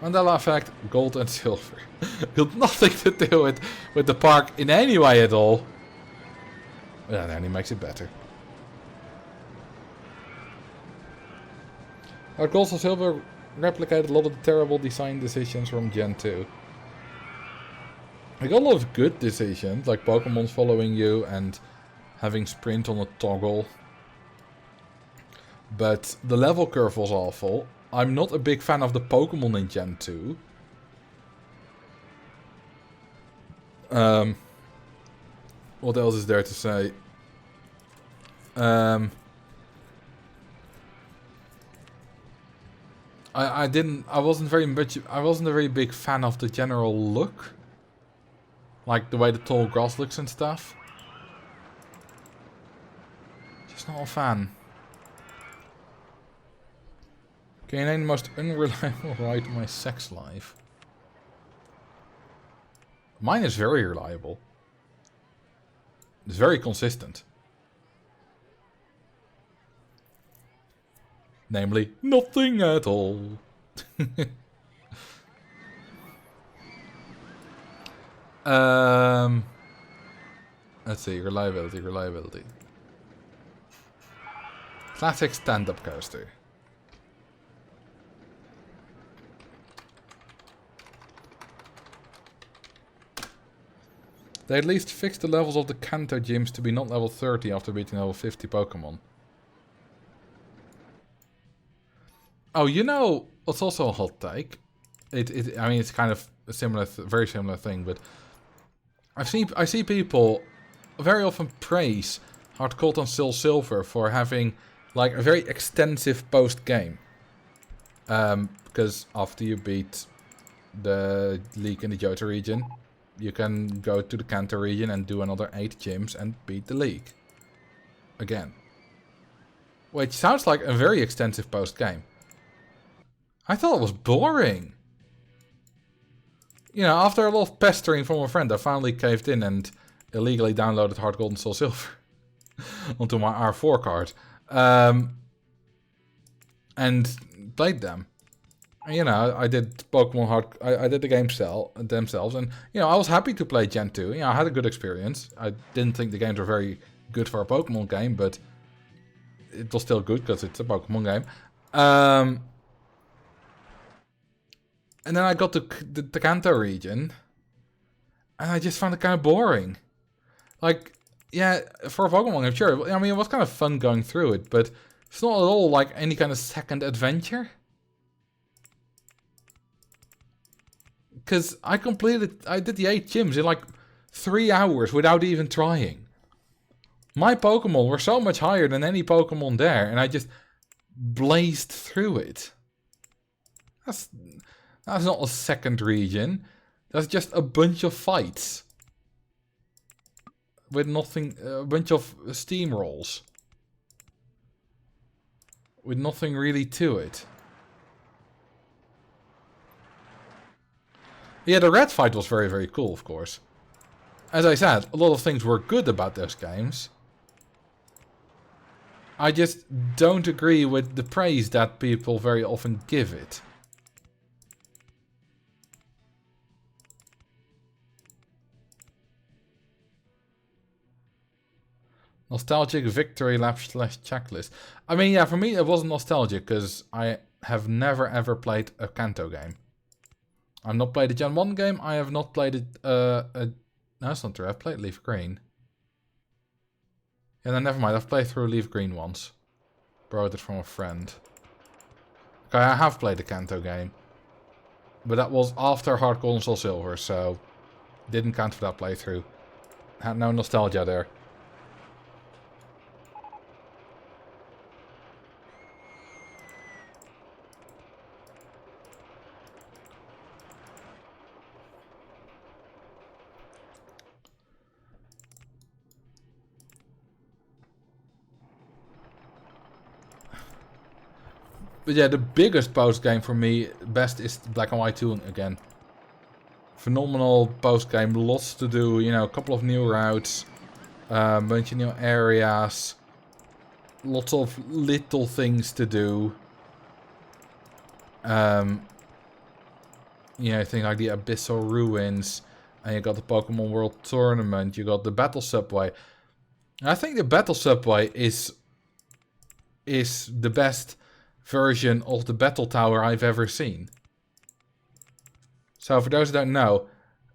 Mandela effect, gold and silver. Got nothing to do with the park in any way at all. Yeah, then he makes it better. Our gold and silver replicated a lot of the terrible design decisions from Gen 2. I got a lot of good decisions, like Pokemon following you and having sprint on a toggle. But the level curve was awful. I'm not a big fan of the Pokemon in Gen 2. What else is there to say? I wasn't a very big fan of the general look. Like the way the tall grass looks and stuff. Just not a fan. Can you name the most unreliable ride of my sex life? Mine is very reliable. It's very consistent. Namely, nothing at all. Let's see, reliability. Classic stand-up coaster. They at least fixed the levels of the Kanto gyms to be not level 30 after beating level 50 Pokemon. Oh, you know, it's also a hot take. I mean, it's kind of a similar, very similar thing, but I see people very often praise Hard Gold and Soul Silver for having like a very extensive post game. Because after you beat the league in the Johto region, you can go to the Kanto region and do another 8 gyms and beat the league. Again. Which sounds like a very extensive post game. I thought it was boring. You know, after a lot of pestering from a friend, I finally caved in and illegally downloaded Hard Gold and Soul Silver onto my R4 card. And played them. You know, I did Pokemon Hard. I did the game themselves, and you know, I was happy to play Gen 2. You know, I had a good experience. I didn't think the games were very good for a Pokemon game, but it was still good because it's a Pokemon game. And then I got to the Kanto region, and I just found it kind of boring. Like, yeah, for a Pokemon game, sure. I mean, it was kind of fun going through it, but it's not at all like any kind of second adventure. Because I did the 8 gyms in like 3 hours without even trying. My Pokemon were so much higher than any Pokemon there, and I just blazed through it. That's not a second region. That's just a bunch of fights. With nothing, a bunch of steamrolls. With nothing really to it. Yeah, the red fight was very, very cool, of course. As I said, a lot of things were good about those games. I just don't agree with the praise that people very often give it. Nostalgic victory lap / checklist. I mean, yeah, for me it wasn't nostalgic because I have never ever played a Kanto game. I've not played a Gen 1 game. I have not played it. No, that's not true. I've played Leaf Green. Yeah, no, never mind. I've played through Leaf Green once. Borrowed it from a friend. Okay, I have played the Kanto game. But that was after Hard Gold and Soul Silver, so didn't count for that playthrough. Had no nostalgia there. But yeah, the biggest post game for me, best, is Black and White 2 again. Phenomenal post game, lots to do, you know, a couple of new routes, a bunch of new areas, lots of little things to do. You know, things like the Abyssal Ruins, and you got the Pokemon World Tournament, you got the Battle Subway. And I think the Battle Subway is the best version of the Battle Tower I've ever seen. So for those who don't know,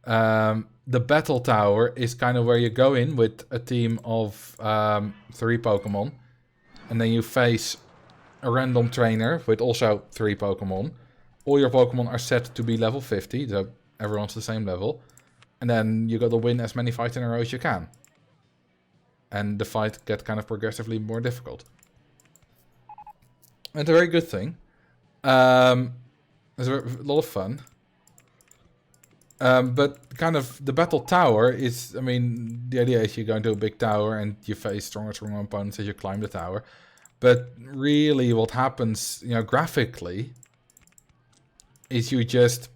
the Battle Tower is kind of where you go in with a team of 3 Pokemon. And then you face a random trainer with also 3 Pokemon. All your Pokemon are set to be level 50, so everyone's the same level. And then you gotta win as many fights in a row as you can. And the fight gets kind of progressively more difficult. It's a very good thing. It's a lot of fun. But kind of the Battle Tower is, I mean, the idea is you go into a big tower and you face stronger opponents as you climb the tower. But really what happens, you know, graphically, is you just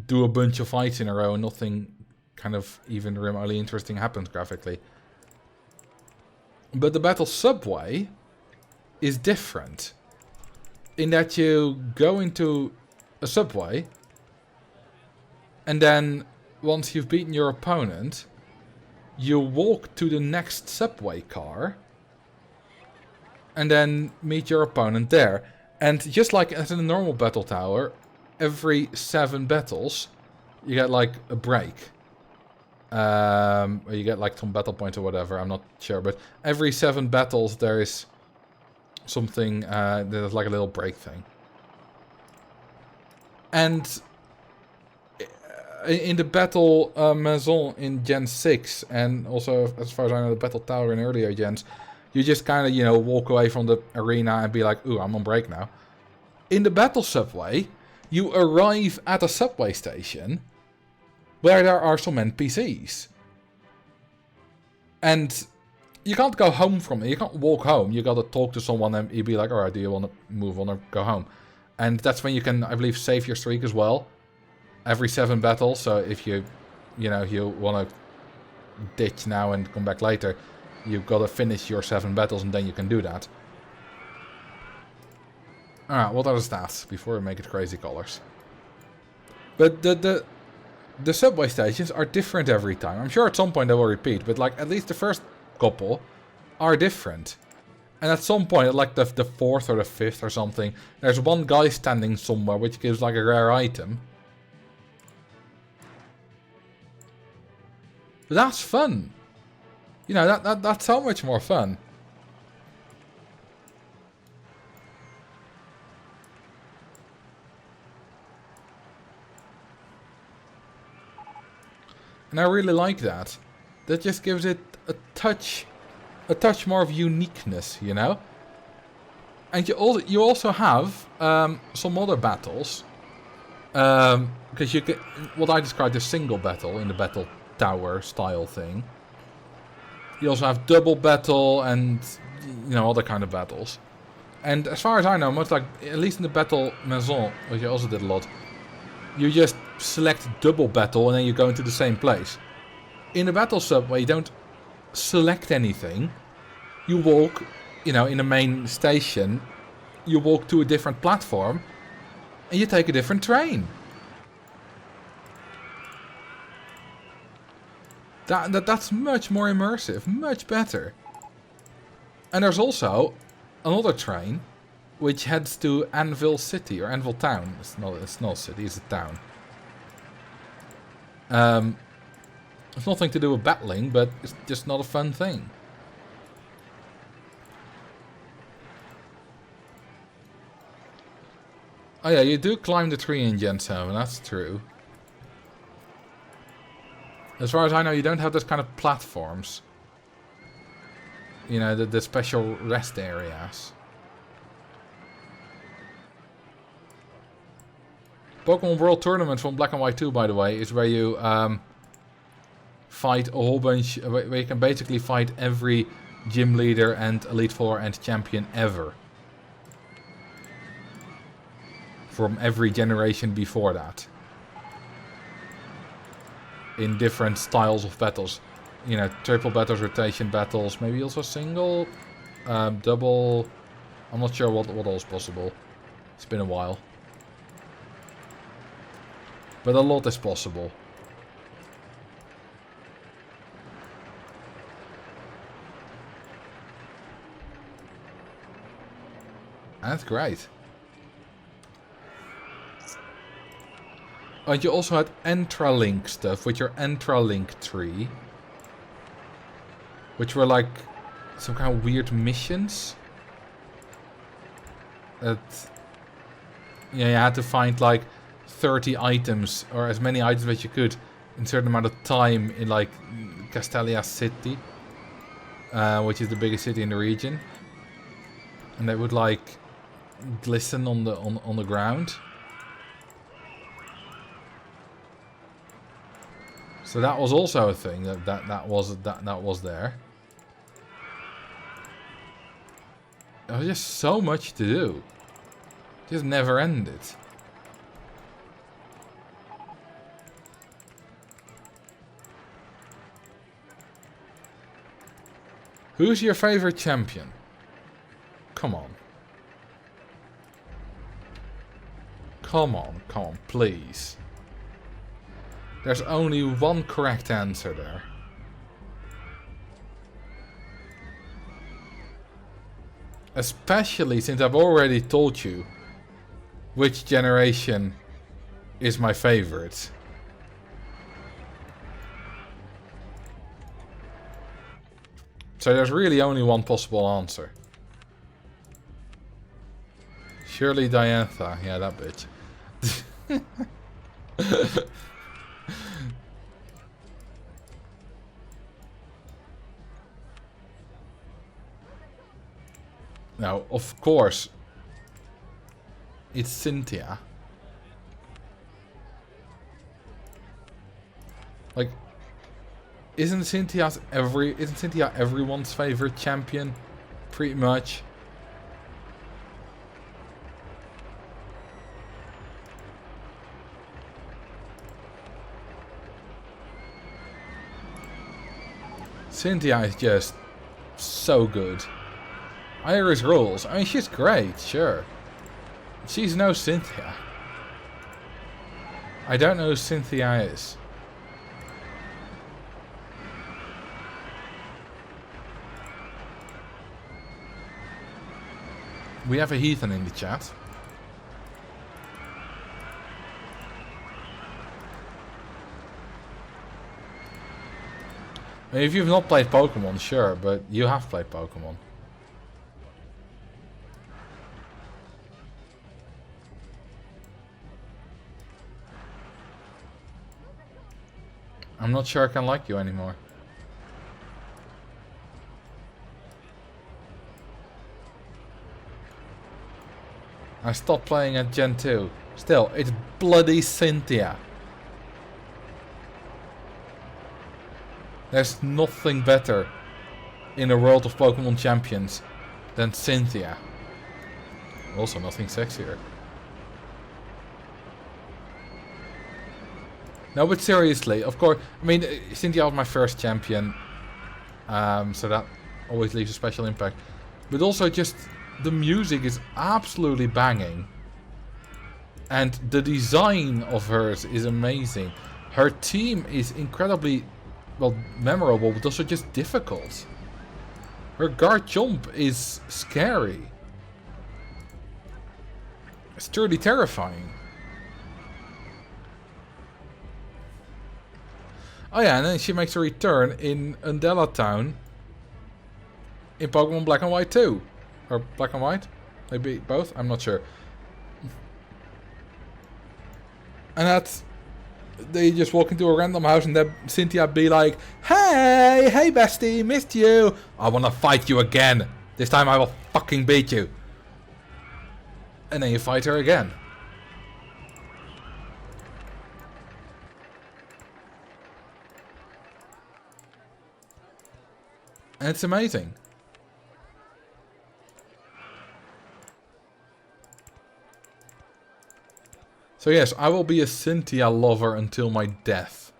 do a bunch of fights in a row and nothing kind of even remotely interesting happens graphically. But the battle subway is different. In that you go into a subway, and then once you've beaten your opponent, you walk to the next subway car, and then meet your opponent there. And just like as in a normal battle tower, every 7 battles, you get like a break. Or you get like some battle points or whatever, I'm not sure. But every 7 battles there is something, there's like a little break thing. And in the battle maison in Gen 6, and also as far as I know the battle tower in earlier gens, you just kind of, you know, walk away from the arena and be like, ooh, I'm on break now. In the battle subway, you arrive at a subway station where there are some NPCs. And you can't go home from it. You can't walk home. You gotta talk to someone and you'd be like, alright, do you want to move on or go home? And that's when you can, I believe, save your streak as well. Every 7 battles. So if you know, you want to ditch now and come back later, you've got to finish your 7 battles and then you can do that. Alright, what are the stats before we make it crazy colors? But the subway stations are different every time. I'm sure at some point they will repeat, but like at least the first couple are different. And at some point, like the 4th or the 5th or something, there's one guy standing somewhere which gives like a rare item. But that's fun. You know, that's so much more fun. And I really like that. That just gives it a touch more of uniqueness, you know? And you also have some other battles. Because you get what I described as single battle in the battle tower style thing. You also have double battle and, you know, other kind of battles. And as far as I know, most like, at least in the battle maison, which I also did a lot, you just select double battle and then you go into the same place. In the battle subway, you don't select anything. You walk, you know, in the main station, you walk to a different platform and you take a different train. That's much more immersive, much better. And there's also another train which heads to Anvil City or Anvil Town. It's not a city, it's a town. It's nothing to do with battling, but it's just not a fun thing. Oh yeah, you do climb the tree in Gen 7, that's true. As far as I know, you don't have those kind of platforms. You know, the special rest areas. Pokemon World Tournament from Black and White 2, by the way, is where you fight a whole bunch, where you can basically fight every gym leader and Elite Four and champion ever. From every generation before that. In different styles of battles. You know, triple battles, rotation battles, maybe also single, double. I'm not sure what all is possible. It's been a while. But a lot is possible. And that's great. And you also had Entralink stuff with your Entralink tree. Which were like some kind of weird missions. That, yeah, you had to find like 30 items or as many items as you could in a certain amount of time in like Castelia City, which is the biggest city in the region. And they would like glisten on the ground. So that was also a thing that was there. There was just so much to do. Just never ended. Who's your favorite champion? Come on. Come on, please. There's only one correct answer there. Especially since I've already told you which generation is my favorite. So there's really only one possible answer. Surely Diantha. Yeah, that bitch. Now, of course, it's Cynthia. Like, isn't Cynthia everyone's favorite champion? Pretty much. Cynthia is just so good. Iris rules. I mean, she's great, sure. She's no Cynthia. I don't know who Cynthia is. We have a heathen in the chat. I mean, if you've not played Pokemon, sure, but you have played Pokemon. I'm not sure I can like you anymore. I stopped playing at Gen 2. Still, it's bloody Cynthia. There's nothing better in a world of Pokemon champions than Cynthia. Also nothing sexier. No, but seriously, of course, I mean, Cynthia was my first champion, so that always leaves a special impact. But also just, the music is absolutely banging. And the design of hers is amazing. Her team is incredibly, well, memorable, but also just difficult. Her guard jump is scary. It's truly terrifying. Oh yeah, and then she makes a return in Mandela Town in Pokemon Black and White 2. Or Black and White? Maybe both? I'm not sure. And that's... They just walk into a random house and then Cynthia be like, hey bestie, missed you. I wanna fight you again. This time I will fucking beat you. And then you fight her again. And it's amazing. So yes, I will be a Cynthia lover until my death.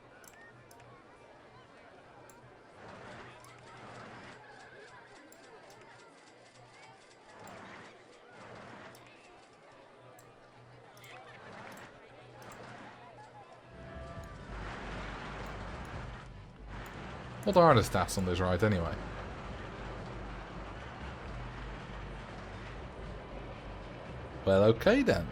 What are the stats on this ride anyway? Well, okay then.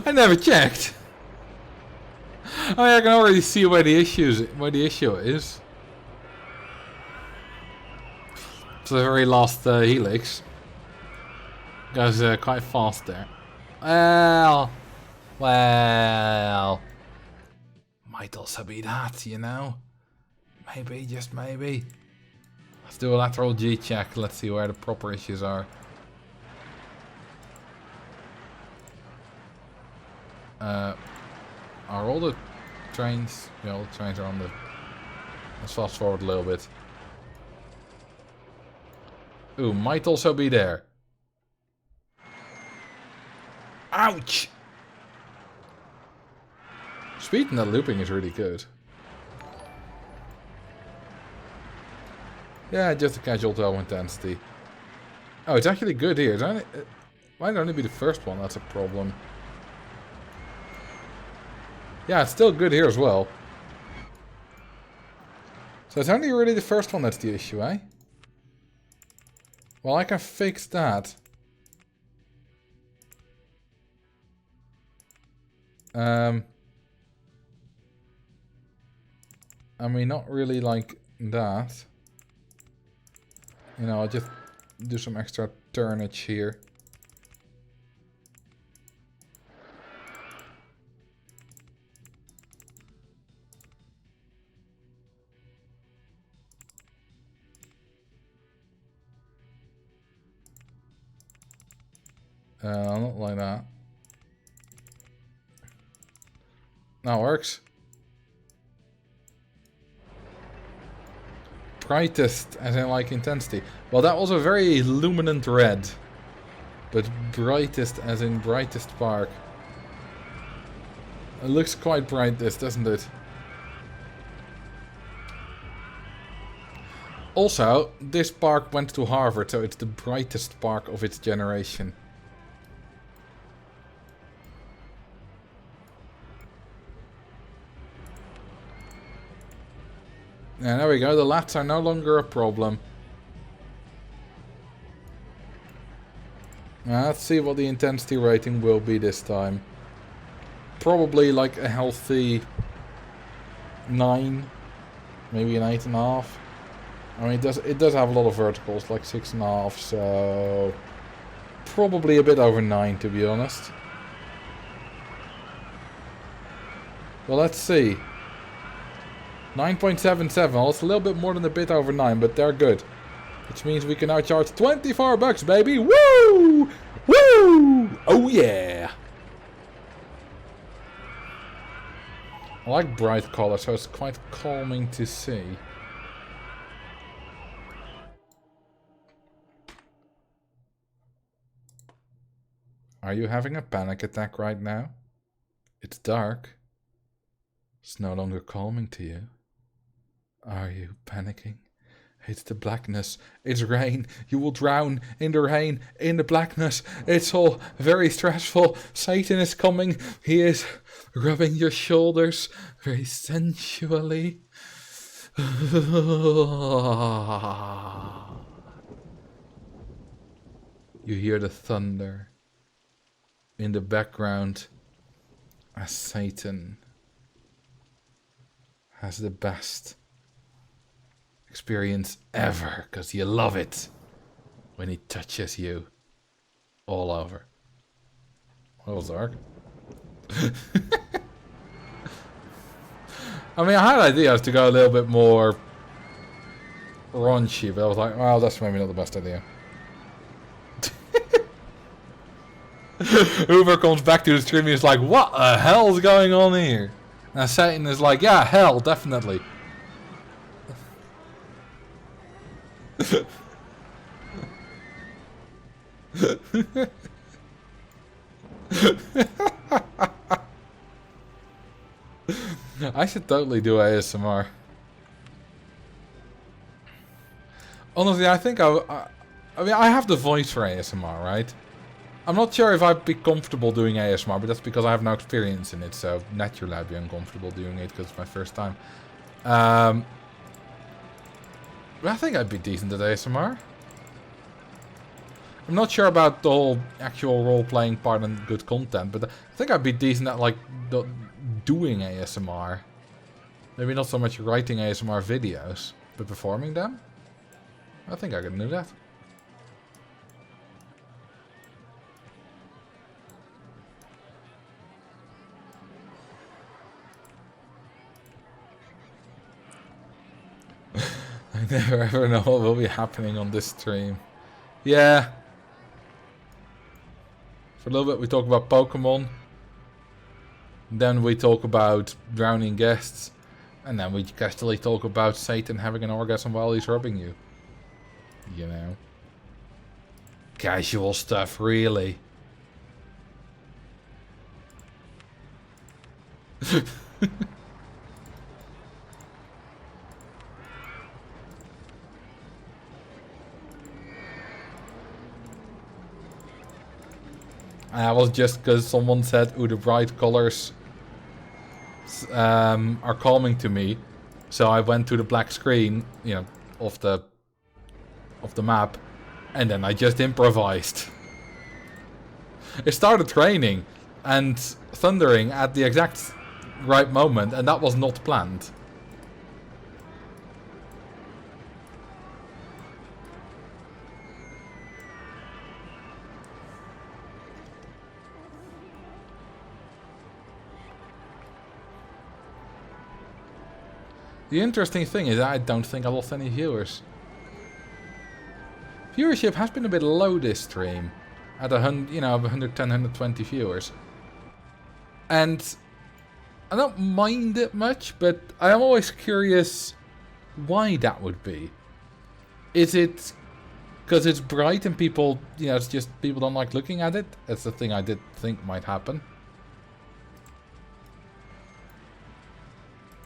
I never checked. Oh yeah, I can already see where the issue is. It's the very last helix. Goes quite fast there. Well, might also be that, you know. Maybe, just maybe. Let's do a lateral G check. Let's see where the proper issues are. Are all the trains? Yeah, all the trains are on the Let's fast forward a little bit. Ooh, might also be there. Ouch! Speed in that looping is really good. Yeah, just a casual 12 intensity. Oh, it's actually good here. It might only be the first one that's a problem. Yeah, it's still good here as well. So it's only really the first one that's the issue, eh? Well, I can fix that. I mean, not really like that. You know, I'll just do some extra turnage here. Not like that. Now works. Brightest, as in like intensity. Well, that was a very luminant red. But brightest, as in brightest spark. It looks quite bright, this, doesn't it? Also, this spark went to Harvard, so it's the brightest spark of its generation. And there we go, the lats are no longer a problem. Now, let's see what the intensity rating will be this time. Probably like a healthy 9, maybe an 8.5. I mean, it does have a lot of verticals, like 6.5, so probably a bit over 9, to be honest. Well, let's see. 9.77. Well, it's a little bit more than a bit over 9, but they're good. Which means we can now charge 24 bucks, baby! Woo! Woo! Oh yeah! I like bright color, so it's quite calming to see. Are you having a panic attack right now? It's dark. It's no longer calming to you. Are you panicking? It's the blackness. It's rain. You will drown in the rain, in the blackness. It's all very stressful. Satan is coming. He is rubbing your shoulders very sensually. You hear the thunder in the background as Satan has the best experience ever, because you love it when he touches you all over. That was dark. I mean, I had ideas to go a little bit more raunchy, but I was like, well, that's maybe not the best idea. Hoover comes back to the stream and he's like, what the hell's going on here? And Satan is like, yeah, hell, definitely. I should totally do ASMR. Honestly, I think I mean, I have the voice for ASMR, right? I'm not sure if I'd be comfortable doing ASMR, but that's because I have no experience in it, so naturally I'd be uncomfortable doing it because it's my first time. But I think I'd be decent at ASMR. I'm not sure about the whole actual role-playing part and good content, but I think I'd be decent at, like, doing ASMR. Maybe not so much writing ASMR videos, but performing them? I think I can do that. I never ever know what will be happening on this stream. Yeah. For a little bit we talk about Pokemon. Then we talk about drowning guests. And then we casually talk about Satan having an orgasm while he's rubbing you. You know. Casual stuff, really. And that was just because someone said, "Ooh, the bright colors are calming to me." So I went to the black screen, you know, of the map, and then I just improvised. It started raining and thundering at the exact right moment, and that was not planned. The interesting thing is I don't think I lost any viewers. Viewership has been a bit low this stream. At 110, 120 viewers. And I don't mind it much, but I am always curious why that would be. Is it because it's bright and people, it's just people don't like looking at it? That's the thing I did think might happen.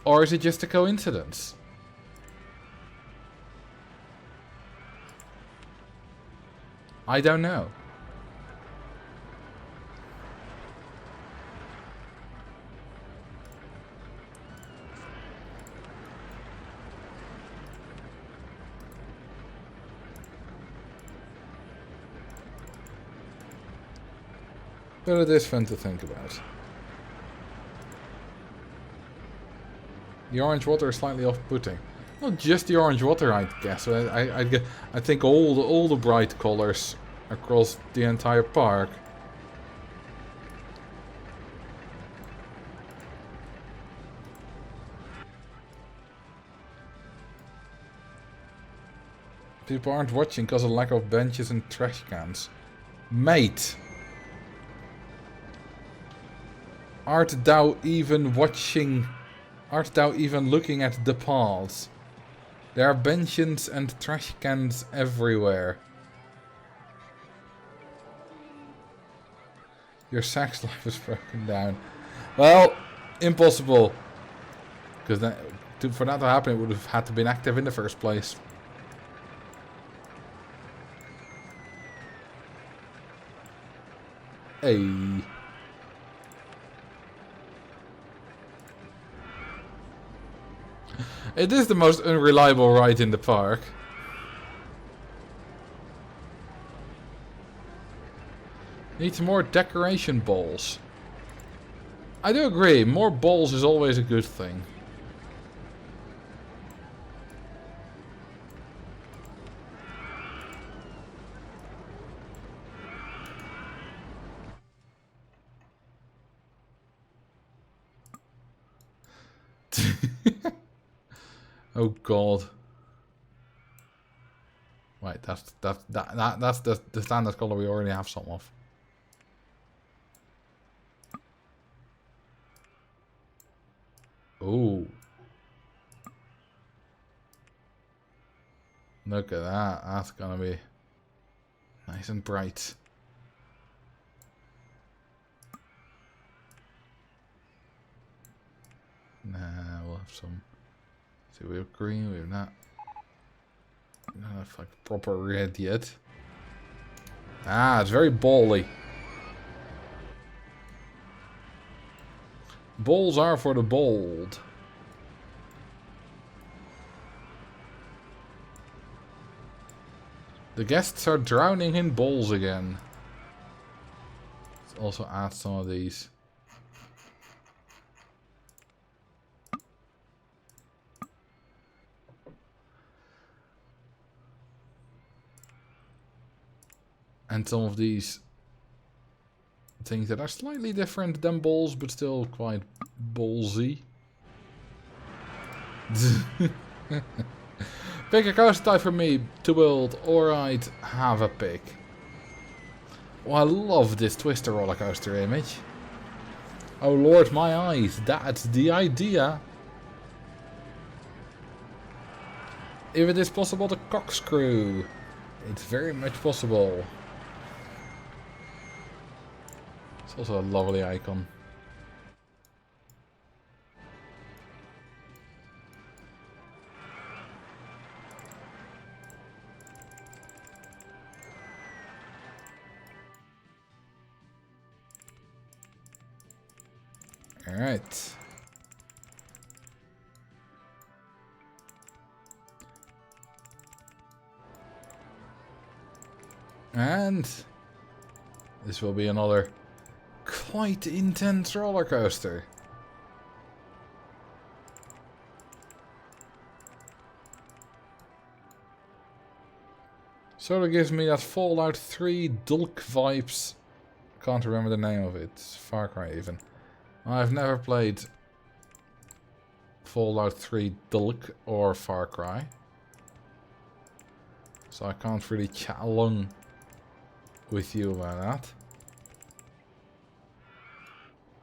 Or is it just a coincidence? I don't know. But it is fun to think about. The orange water is slightly off-putting. Not just the orange water, I guess. I think all the bright colors across the entire park. People aren't watching because of lack of benches and trash cans. Mate! Art thou even watching? Art thou even looking at the paths? There are benches and trash cans everywhere. Your sex life is broken down. Well, impossible. Because for that to happen, it would have had to be active in the first place. Hey. It is the most unreliable ride in the park. Needs more decoration balls. I do agree, more balls is always a good thing. Oh god. Wait, that's the standard color we already have some of. Ooh. Look at that. That's gonna be nice and bright. Nah, we'll have some. See, we have green, we have not. We don't have like proper red yet. Ah, it's very bally. Balls are for the bold. The guests are drowning in balls again. Let's also add some of these. And some of these things that are slightly different than balls, but still quite ballsy. Pick a coaster type for me to build. Alright, have a pick. Oh, I love this Twister roller coaster image. Oh lord, my eyes. That's the idea. If it is possible to corkscrew, it's very much possible. It's also a lovely icon. Alright. And this will be another quite intense roller coaster. Sort of gives me that Fallout 3 Dulk vibes. Can't remember the name of it. Far Cry even. I've never played Fallout 3 Dulk or Far Cry. So I can't really chat along with you about that.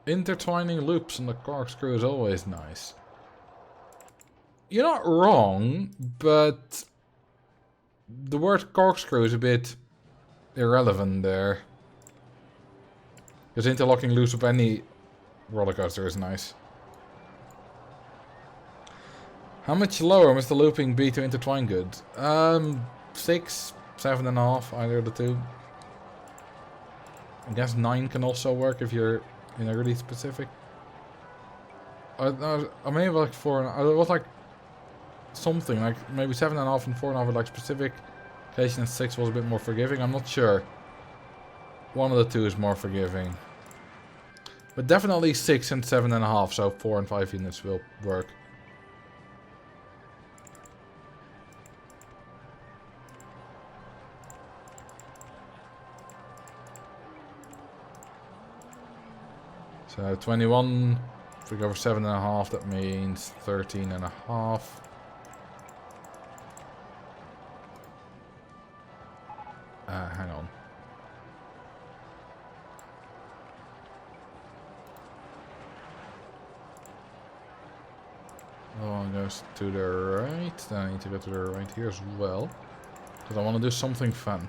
Intertwining loops on the corkscrew is always nice. You're not wrong, but the word corkscrew is a bit irrelevant there. Because interlocking loops of any roller coaster is nice. How much lower must the looping be to intertwine good? 6, 7.5, either of the two. I guess 9 can also work if you're, you know, really specific. I may have like 4. I was like something like maybe 7.5 and 4.5 were like specific. Occasion and 6 was a bit more forgiving. I'm not sure. One of the two is more forgiving. But definitely 6 and 7.5, so 4 and 5 units will work. So 21, if we go for 7.5, that means 13.5. Hang on. That one goes to the right. Then I need to go to the right here as well. Because I want to do something fun.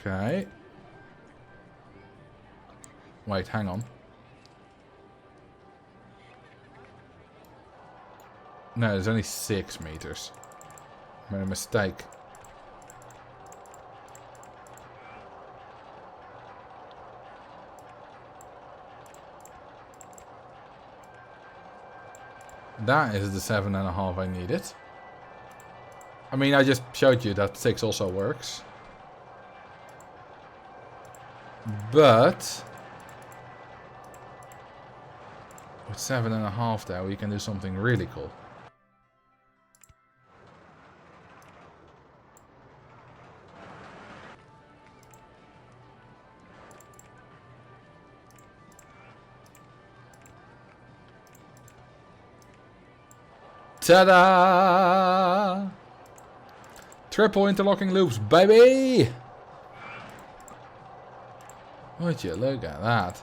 Okay. Wait, hang on. No, there's only 6 meters. I made a mistake. That is the 7.5 I needed. I mean, I just showed you that 6 also works. But with 7.5 there, we can do something really cool. Ta-da! Triple interlocking loops, baby! Would you look at that?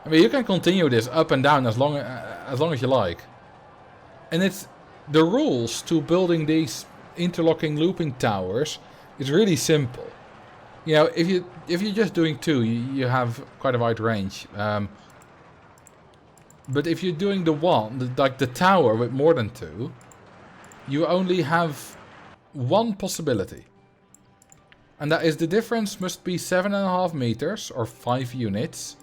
I mean, you can continue this up and down as long as you like. And it's the rules to building these interlocking looping towers is really simple. You know, if you're just doing 2, you have quite a wide range. But if you're doing like the tower with more than 2, you only have one possibility. And that is the difference must be 7.5 meters or 5 units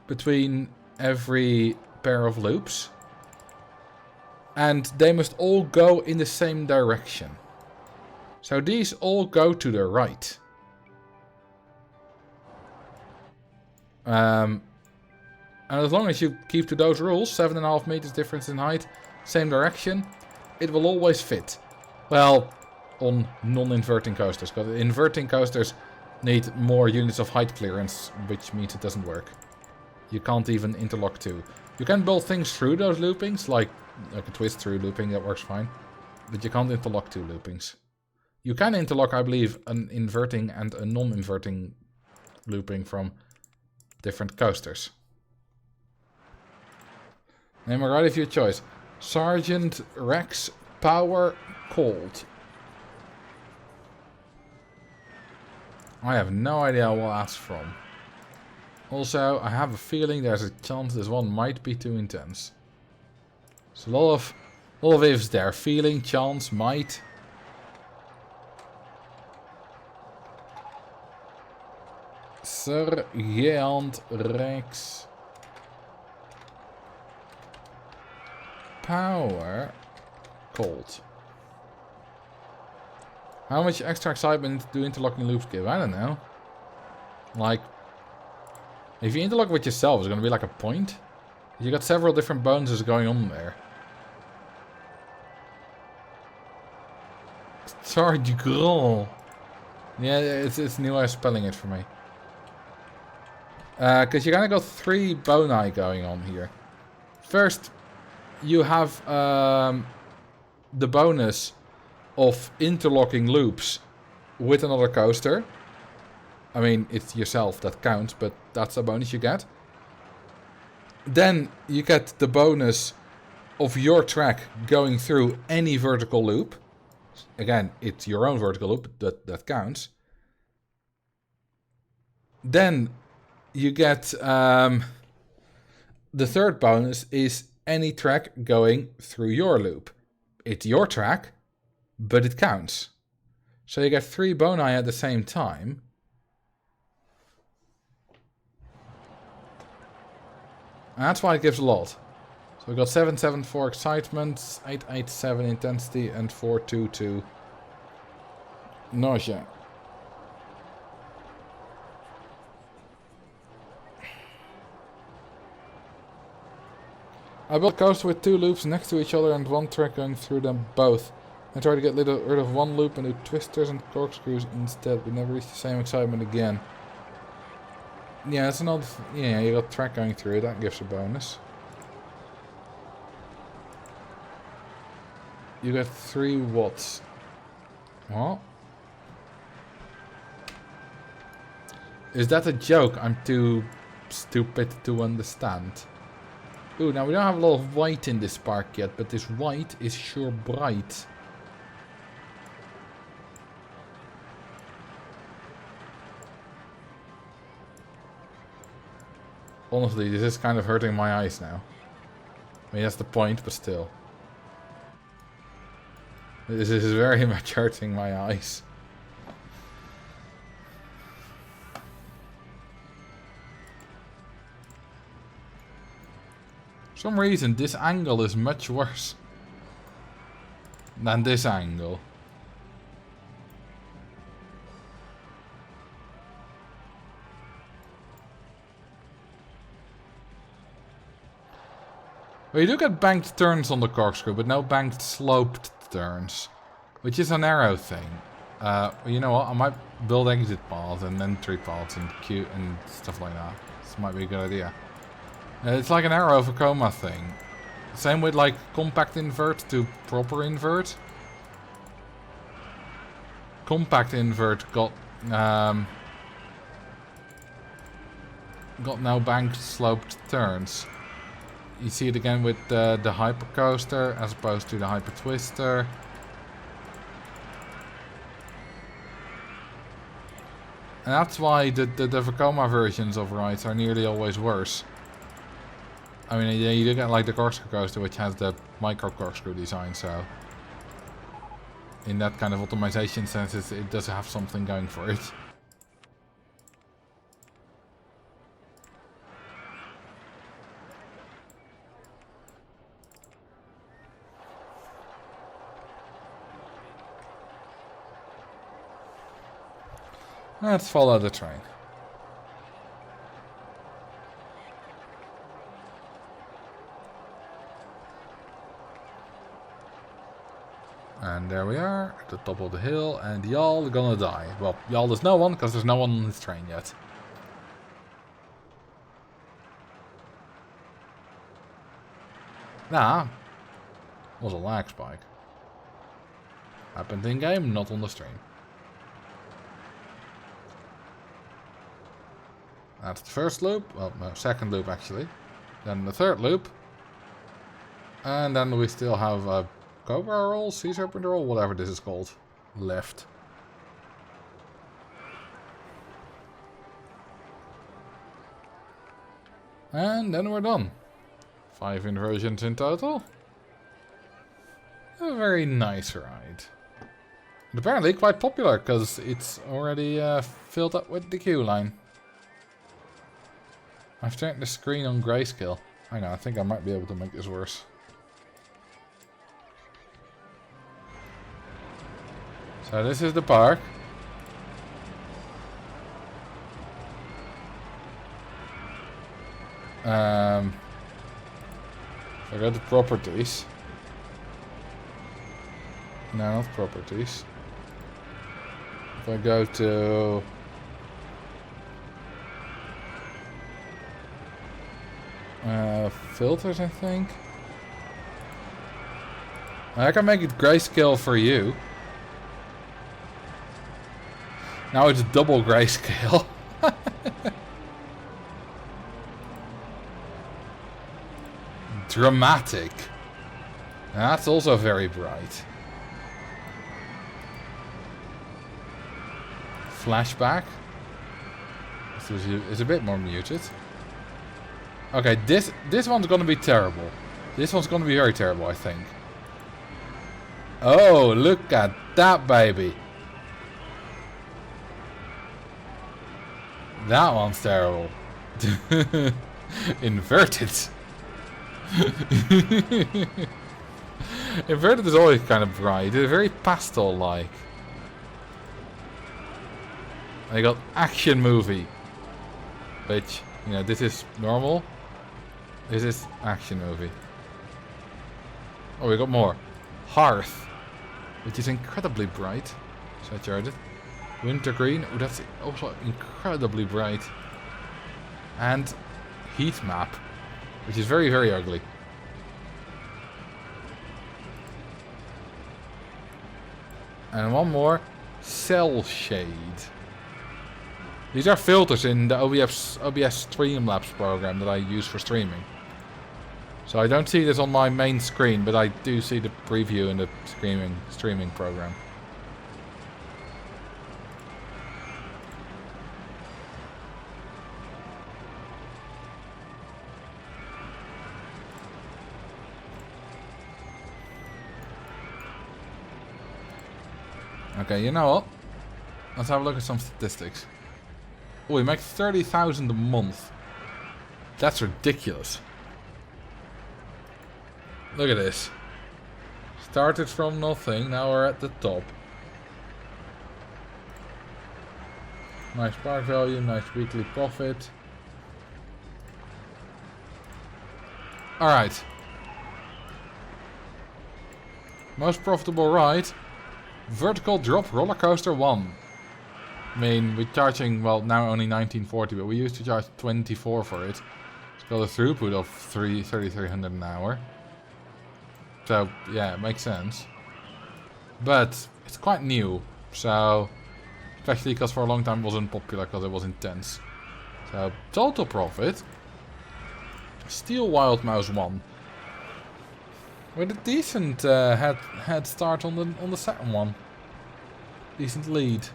between every pair of loops. And they must all go in the same direction. So these all go to the right. And as long as you keep to those rules, 7.5 meters difference in height, same direction, it will always fit. Well, on non-inverting coasters, because inverting coasters need more units of height clearance, which means it doesn't work. You can't even interlock 2. You can build things through those loopings, like a twist through looping, that works fine. But you can't interlock two loopings. You can interlock, I believe, an inverting and a non-inverting looping from different coasters. Name a right of your choice. Sergeant Rex Power Cold. I have no idea what that's from. Also, I have a feeling there's a chance this one might be too intense. There's a lot of ifs there. Feeling, chance, might. Sergeant Rex Power Cold. How much extra excitement do interlocking loops give? I don't know. Like, if you interlock with yourself, it's going to be like a point. You got several different bonuses going on there. Sarge Grand. Yeah, it's new way of spelling it for me. Because you kind of got 3 boni going on here. First, you have the bonus of interlocking loops with another coaster. I mean, it's yourself that counts, but that's a bonus you get. Then you get the bonus of your track going through any vertical loop. Again, it's your own vertical loop, that counts. Then you get the third bonus is any track going through your loop. It's your track, but it counts. So you get 3 boni at the same time. And that's why it gives a lot. So we got 774 excitement, 887 intensity, and 422 nausea. I built a coaster with 2 loops next to each other and 1 track going through them both. I tried to get rid of 1 loop and do twisters and corkscrews instead, but never reached the same excitement again. Yeah, that's another. Yeah, you got track going through it. That gives a bonus. You get 3 watts. What? Is that a joke? I'm too stupid to understand. Ooh, now we don't have a lot of white in this park yet, but this white is sure bright. Honestly, this is kind of hurting my eyes now. I mean, that's the point, but still. This is very much hurting my eyes. For some reason, this angle is much worse than this angle. Well, you do get banked turns on the corkscrew, but no banked sloped turns. Which is an arrow thing. You know what, I might build exit paths and entry paths and queue and stuff like that. This might be a good idea. It's like an arrow of a coma thing. Same with like compact invert to proper invert. Compact invert got no banked sloped turns. You see it again with the hypercoaster as opposed to the hyper twister. And that's why the Vekoma versions of rides are nearly always worse. I mean, yeah, you do get like the corkscrew coaster, which has the micro corkscrew design, so in that kind of optimization sense, it does have something going for it. Let's follow the train. And there we are, at the top of the hill, and y'all are gonna die. Well, y'all, there's no one, because there's no one on this train yet. Nah. Was a lag spike. Happened in game, not on the stream. That's the first loop. Well, no, second loop actually. Then the third loop. And then we still have a Cobra roll, Sea Serpent roll, whatever this is called, left. And then we're done. 5 inversions in total. A very nice ride. And apparently quite popular, because it's already filled up with the queue line. I've turned the screen on grayscale. Hang on, I think I might be able to make this worse. So this is the park. If I go to properties. No, not properties. If I go to filters, I think. I can make it grayscale for you. Now it's double grayscale. Dramatic. That's also very bright. Flashback. This is a bit more muted. Okay, this one's gonna be terrible. This one's gonna be very terrible, I think. Oh, look at that, baby. That one's terrible. Inverted. Inverted is always kind of bright. It's very pastel-like. I got action movie. Which, you know, this is normal. This is action movie. Oh, we got more. Hearth. Which is incredibly bright. So I tried it. Wintergreen. Oh, that's also incredibly bright. And heat map. Which is very, very ugly. And one more. Cell shade. These are filters in the OBS Streamlabs program that I use for streaming. So I don't see this on my main screen, but I do see the preview in the streaming program. Okay, you know what? Let's have a look at some statistics. Oh, we make 30,000 a month. That's ridiculous. Look at this. Started from nothing, now we're at the top. Nice park value, nice weekly profit. Alright. Most profitable ride. Vertical drop roller coaster 1. I mean, we're charging, well, now only 1940, but we used to charge 24 for it. It's got a throughput of 3,300 an hour. So, yeah, it makes sense. But it's quite new, so especially because for a long time it wasn't popular because it was intense. So, total profit. Steel Wild Mouse 1. With a decent head start on the second one. Decent lead.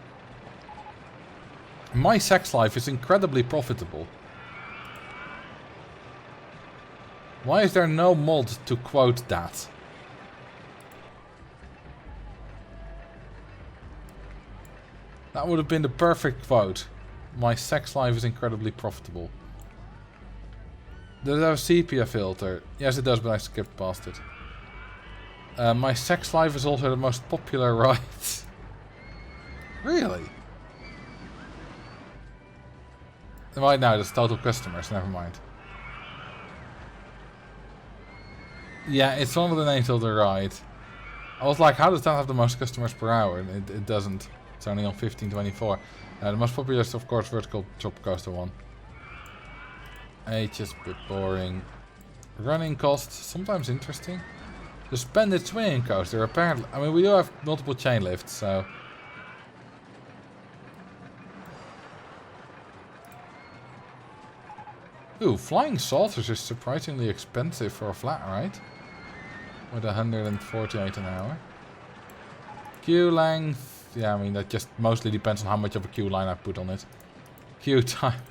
My Sex Life is incredibly profitable. Why is there no mod to quote that? That would have been the perfect quote. My Sex Life is incredibly profitable. Does it have a sepia filter? Yes, it does, but I skipped past it. My Sex Life is also the most popular ride. Really? Right now, that's total customers, never mind. Yeah, it's one of the names of the ride. I was like, how does that have the most customers per hour? And it doesn't. It's only on 1524. The most popular is, of course, Vertical Drop Coaster 1. H is a bit boring. Running costs, sometimes interesting. Suspended swinging coaster, apparently. I mean, we do have multiple chain lifts, so... Ooh, flying saucers is surprisingly expensive for a flat ride. With 148 an hour. Queue length... Yeah, I mean, that just mostly depends on how much of a queue line I put on it. Queue time.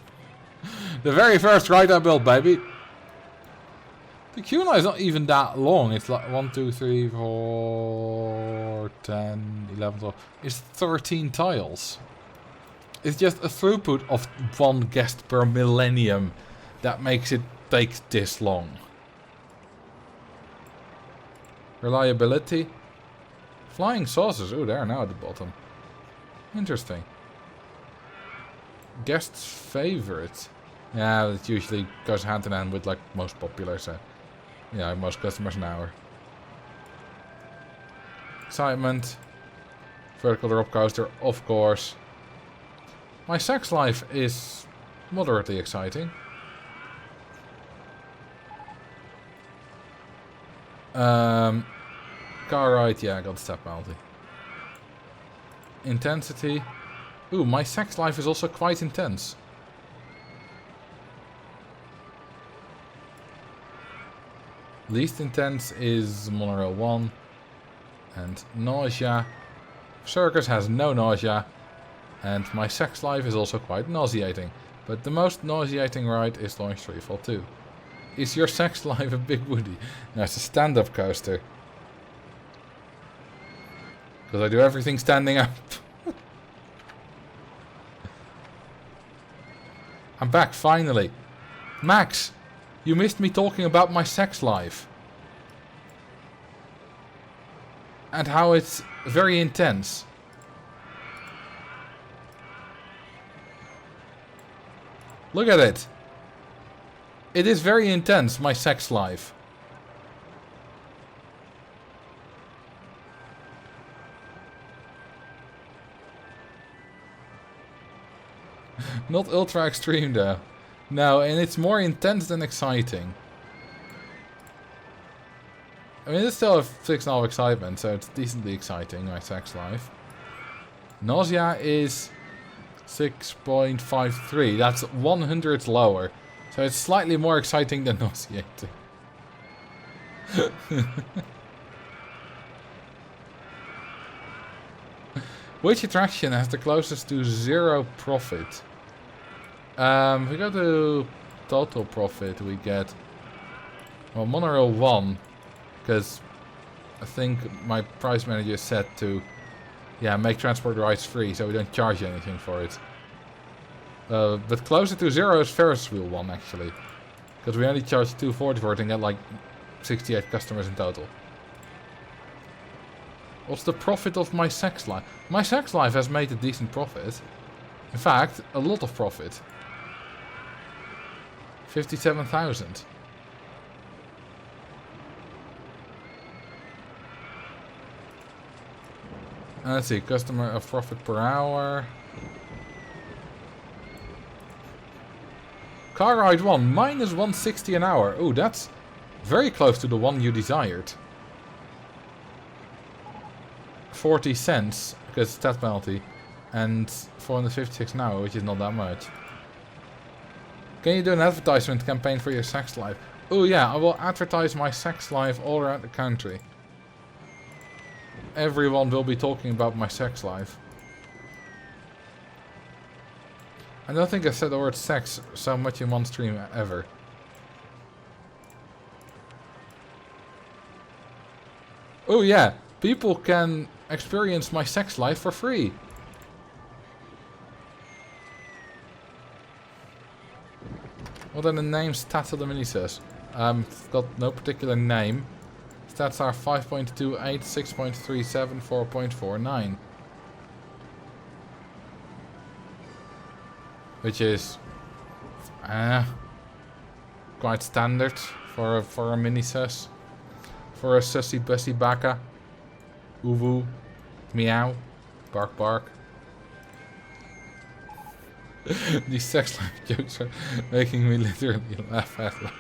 The very first ride I built, baby! The queue line is not even that long. It's like 1, 2, 3, 4, 10, 11, 12. It's 13 tiles. It's just a throughput of 1 guest per millennium that makes it take this long. Reliability. Flying saucers. Ooh, they're now at the bottom. Interesting. Guest's favorite. Yeah, it usually goes hand in hand with like most popular, so... Yeah, most customers an hour. Excitement. Vertical drop coaster, of course. My sex life is moderately exciting. Car ride, yeah, I got the step penalty. Intensity. Ooh, my sex life is also quite intense. Least intense is monorail 1. And nausea. Circus has no nausea. And my sex life is also quite nauseating. But the most nauseating ride is Launch Freefall 2. Is your sex life a big woody? No, it's a stand-up coaster. Because I do everything standing up. I'm back, finally. Max! You missed me talking about my sex life. And how it's very intense. Look at it. It is very intense, my sex life. Not ultra extreme though. No, and it's more intense than exciting. I mean, it's still a 6.5 excitement, so it's decently exciting, my sex life. Nausea is 6.53. That's 100 lower. So it's slightly more exciting than nauseating. Which attraction has the closest to 0 profit? If we go to total profit, we get... Well, monorail 1. Because I think my price manager is set to... Yeah, make transport rides free, so we don't charge anything for it. But closer to 0 is Ferris wheel 1, actually. Because we only charge 240 for it and get like 68 customers in total. What's the profit of my sex life? My sex life has made a decent profit. In fact, a lot of profit. 57,000. Let's see, customer of profit per hour. Car ride 1, minus 160 an hour. Oh, that's very close to the one you desired. 40 cents, because it's that penalty. And 456 an hour, which is not that much. Can you do an advertisement campaign for your sex life? Oh yeah, I will advertise my sex life all around the country. Everyone will be talking about my sex life. I don't think I said the word sex so much in one stream ever. Oh yeah, people can experience my sex life for free. What are the names, stats of the mini-sus? Got no particular name. Stats are 5.28, 6.37, 4.49. Which is quite standard for a mini-sus. For a sussy bussy baka. Uwu. Meow. Bark bark. These sex life jokes are making me literally laugh out loud.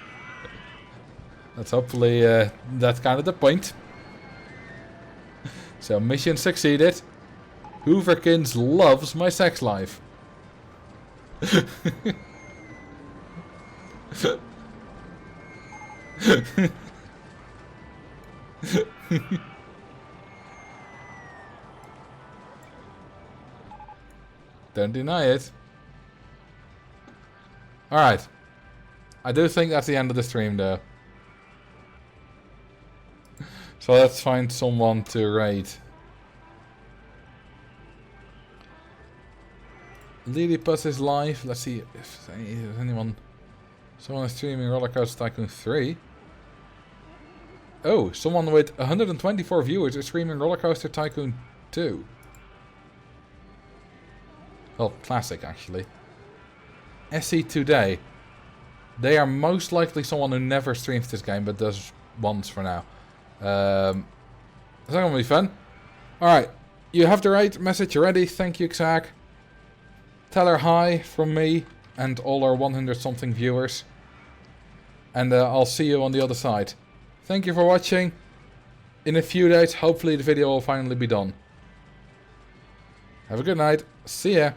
That's hopefully that's kind of the point. So mission succeeded. Hooverkins loves my sex life. Don't deny it. Alright. I do think that's the end of the stream though. So let's find someone to raid. Lillipus is live. Let's see if there's anyone. Someone is streaming Rollercoaster Tycoon 3. Oh, someone with 124 viewers is streaming Rollercoaster Tycoon 2. Well, classic actually. SC Today. They are most likely someone who never streams this game but does once for now. Is that gonna be fun? Alright, you have the right message ready. Thank you, Xag. Tell her hi from me and all our 100 something viewers. And I'll see you on the other side. Thank you for watching. In a few days, hopefully the video will finally be done. Have a good night. See ya.